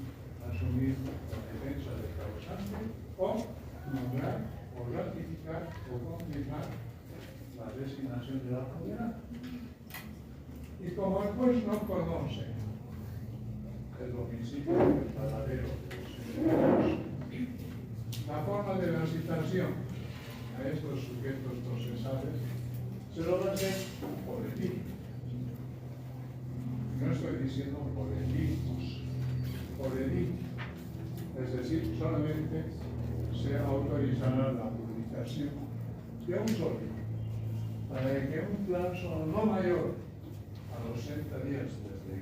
asumir la defensa del causante o nombrar o ratificar o confirmar la designación de la apoderado. Y como el juez no conoce el domicilio del paradero de los herederos, la forma de la citación a estos sujetos procesales se lo va a hacer por el no estoy diciendo por edictos, por edicto. Es decir, solamente se autorizará la publicación de un solo, para que un plazo no mayor a los 60 días desde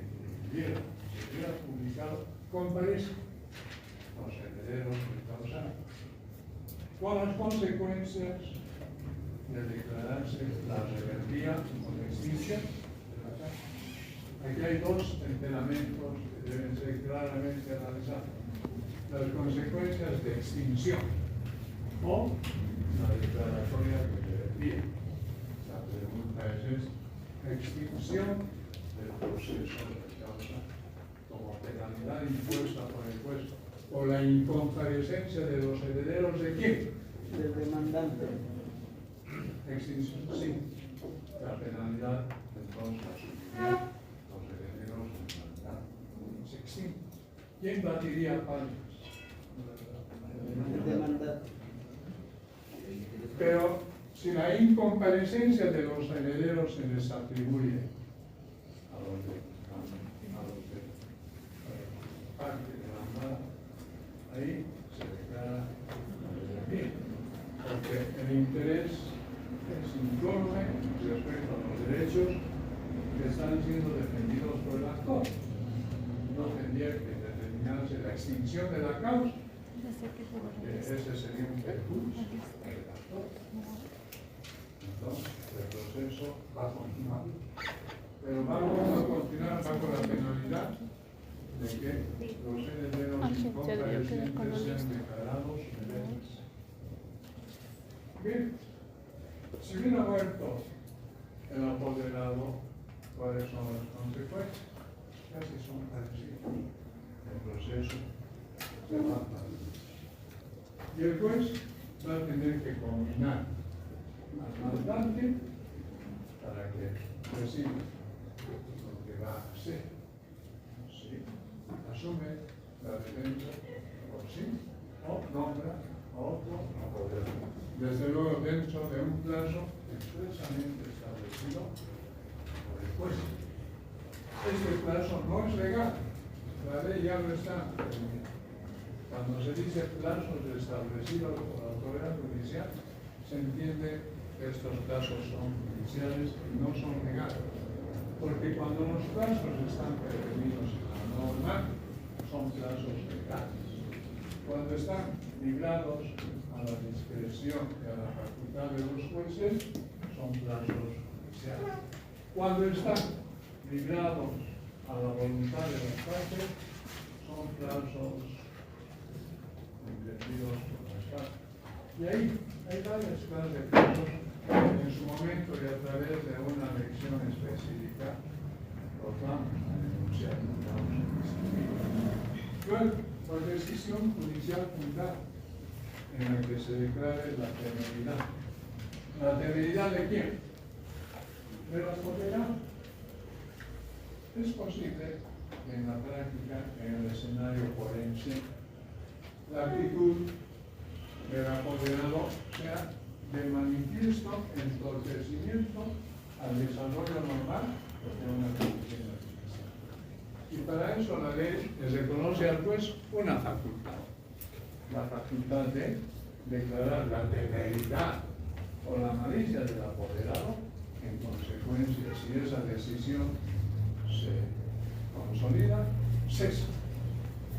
que se hubiera publicado, comparezca los herederos del causante, con las consecuencias de declararse la rebeldía o la extinción de la casa. Aquí hay dos enteramientos que deben ser claramente analizados: las consecuencias de extinción o la declaratoria de rebeldía. La pregunta es esta: extinción del proceso de causa como penalidad impuesta por el juez o la incomparecencia de los herederos ¿de quién? Del demandante. Extinción, sí. La penalidad entonces asumiría los herederos demandantes. Se extingue. ¿Quién batiría palmas? El demandante. Pero si la incomparecencia de los herederos se les atribuye a los de parte demandada, ahí se declara bien, porque el interés es incólume respecto a los derechos que están siendo defendidos por el actor. No tendría que determinarse la extinción de la causa, que ese sería un perjuicio del actor. Entonces, el proceso va a continuar. Pero vamos a continuar bajo la penalidad de que los herederos incomparecientes sean declarados rebeldes. Bien, si hubiera muerto el apoderado, ¿cuáles son las consecuencias? Casi son parecidas. El proceso se va a parar. Y el juez va a tener que combinar al mandante para que reciba lo que va a hacer. ¿Sí? Asume la defensa por sí o nombra a otro apoderado. Desde luego dentro de un plazo expresamente establecido por el juez. Este plazo no es legal, la ley ya lo está. Cuando se dice plazos establecidos por la autoridad judicial, se entiende que estos plazos son judiciales y no son legales. Porque cuando los plazos están prevenidos en la norma, son plazos legales. Cuando están librados a la discreción y a la facultad de los jueces, son plazos judiciales. Cuando están librados a la voluntad de las partes, son plazos entendidos por las partes. Y ahí hay varias clases de plazos en su momento y a través de una lección específica los vamos a denunciar, los vamos a distinguir. Luego, por decisión judicial fundada en la que se declare la temeridad. ¿La temeridad de quién? De los apoderados. Es posible que en la práctica, en el escenario forense, la actitud del apoderado sea de manifiesto entorpecimiento al desarrollo normal de una condición artificial. Y para eso la ley le reconoce al juez una facultad, la facultad de declarar la temeridad o la malicia del apoderado. En consecuencia, si esa decisión se consolida, cesa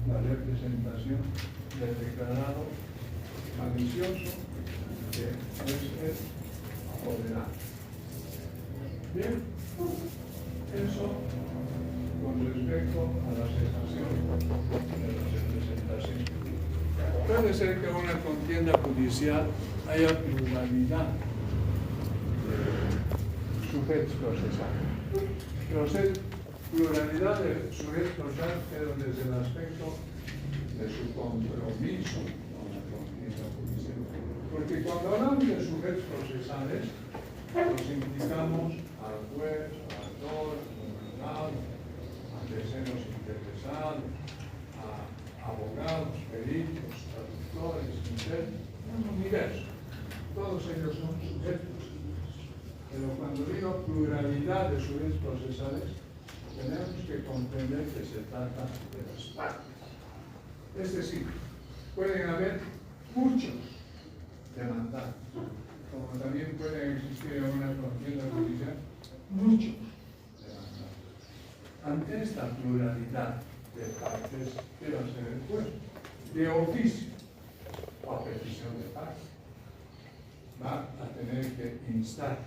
la representación del declarado malicioso que es el apoderado. Bien, eso con respecto a la cesación de la representación. Puede ser que en una contienda judicial haya pluralidad de sujetos procesales. Pluralidad de sujetos procesales, pero desde el aspecto de su compromiso con la contienda judicial. Porque cuando hablamos de sujetos procesales, nos implicamos al juez, al actor, al juzgado, a terceros interesados, a abogados, peritos, traductores, intérpretes, un universo. Todos ellos son sujetos. Pero cuando digo pluralidad de sujetos procesales, tenemos que comprender que se trata de las partes. Es decir, pueden haber muchos demandantes, como también pueden existir en una contienda judicial, muchos demandantes. Ante esta pluralidad de partes, ¿qué va a ser el juez? De oficio o a petición de parte, va a tener que instar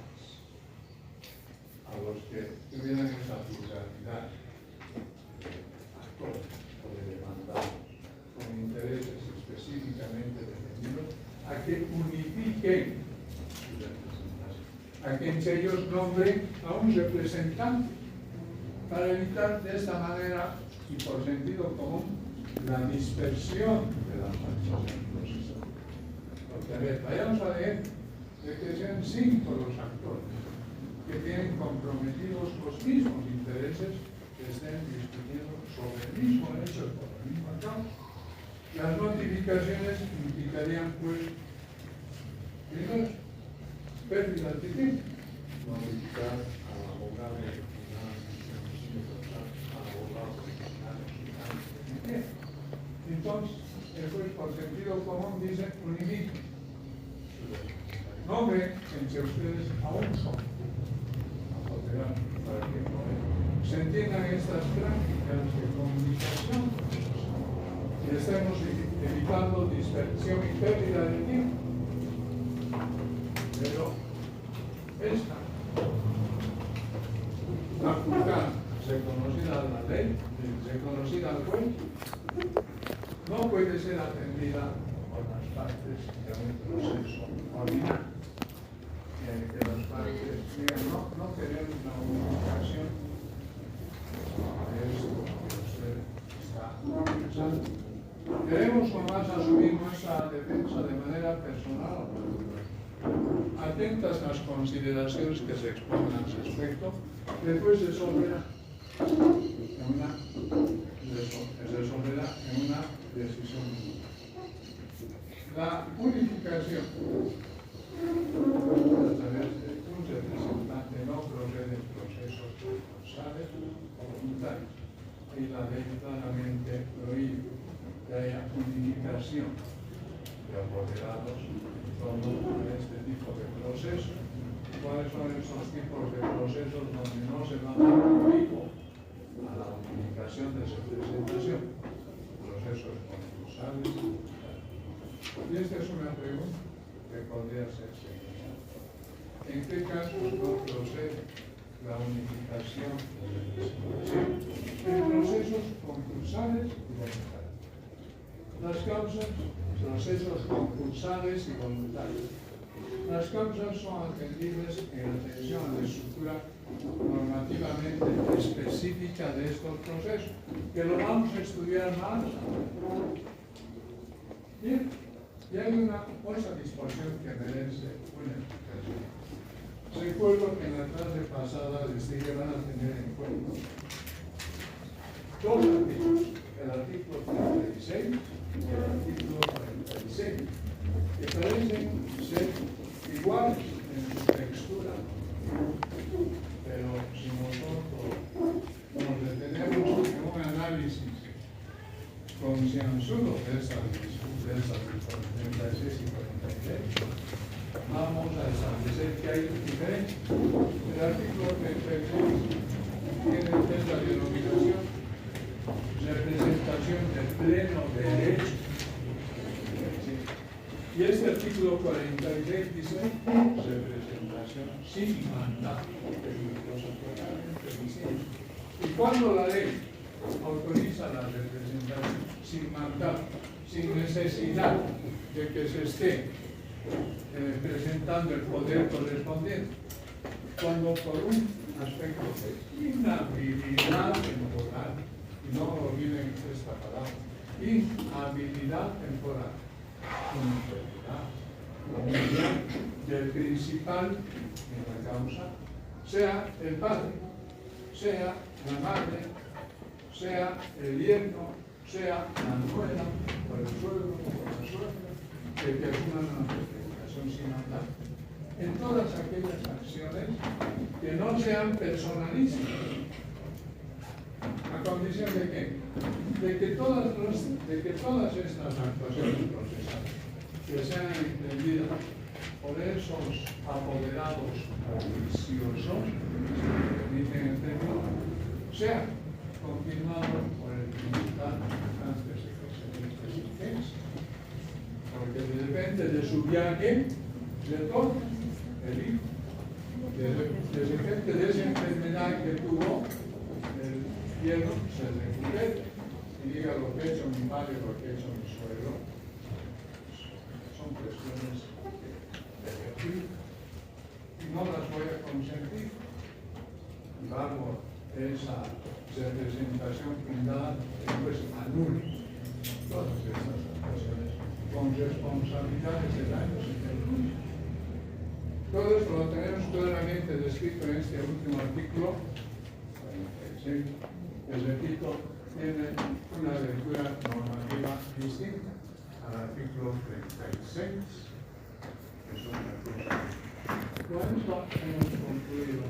a los que tuvieran esa pluralidad de actores o de demandados con intereses específicamente defendidos a que unifiquen su representación, a que entre ellos nombren a un representante para evitar de esta manera y por sentido común la dispersión de las partes del proceso. Porque, a ver, vayamos a leer de que sean 5 los actores que tienen comprometidos los mismos intereses que estén discutiendo sobre el mismo hecho por la misma causa. Las notificaciones implicarían, pues, primero, pérdida de tiempo. Notificar al abogado entonces, el juez por sentido común dice unifique. Nombre entre ustedes a un solo para que se entiendan estas prácticas de comunicación y estemos evitando dispersión y pérdida de tiempo. Pero esta facultad reconocida a la ley, reconocida al juez, no puede ser atendida por las partes de un proceso ordinario. Que las partes digan, no queremos una unificación de esto que usted está pensando. Queremos nomás asumir nuestra defensa de manera personal. Atentas las consideraciones que se exponen al respecto, después se resolverá en una decisión. La unificación a través de un representante no procede en procesos responsables o voluntarios. Y la ley claramente prohíbe que haya unificación de apoderados en torno a este tipo de procesos. ¿Cuáles son esos tipos de procesos donde no se va a dar motivo a la unificación de representación? Procesos concursables. Y esta es una pregunta que podría ser señalada. ¿En qué casos no procede la unificación de representación? En procesos concursales y voluntarios. Las causas, procesos concursales y voluntarios. Las causas son atendibles en atención a la estructura normativamente específica de estos procesos, que lo vamos a estudiar más. Bien, y hay una otra disposición que merece una explicación. Recuerdo que en la clase pasada les dije que van a tener en cuenta 2 artículos, el artículo 36 y el artículo 46, que parecen ser iguales en su textura, pero si nosotros nos detenemos en un análisis concienzudo de estas 36 y 46, vamos a establecer que hay diferencias. El artículo 36 tiene la denominación representación de pleno derecho. Y este artículo 46 dice representación sin mandato, que es una cosa totalmente distinta. Y cuando la ley autoriza la representación sin mandato, sin necesidad de que se esté presentando el poder correspondiente, cuando por un aspecto de inhabilidad temporal, y no olviden esta palabra, inhabilidad temporal, unidad del principal en la causa, sea el padre, sea la madre, sea el yerno, sea la nuera, o el suegro, o la suegra, que asuman una representación sin mandato. En todas aquellas acciones que no sean personalísimas. ¿A condición de qué? De que todas estas actuaciones procesales que sean entendidas por esos apoderados oficiosos, si me permiten el término, sea confirmado por el tribunal antes de que se dé sentencia. Porque depende de su viaje, de todo, el hijo, de repente de esa enfermedad que tuvo, el hierro se recupera y diga lo que ha hecho mi padre, lo que ha hecho mi suegro. Son cuestiones de ejercicio y no las voy a consentir. Bajo esa representación fundada, después anule todas estas actuaciones con responsabilidades de daños y perjuicios. Todo esto lo tenemos claramente descrito en este último artículo 46, que repito, tiene una lectura normativa distinta al artículo 36, que es una cosa. Con esto hemos concluido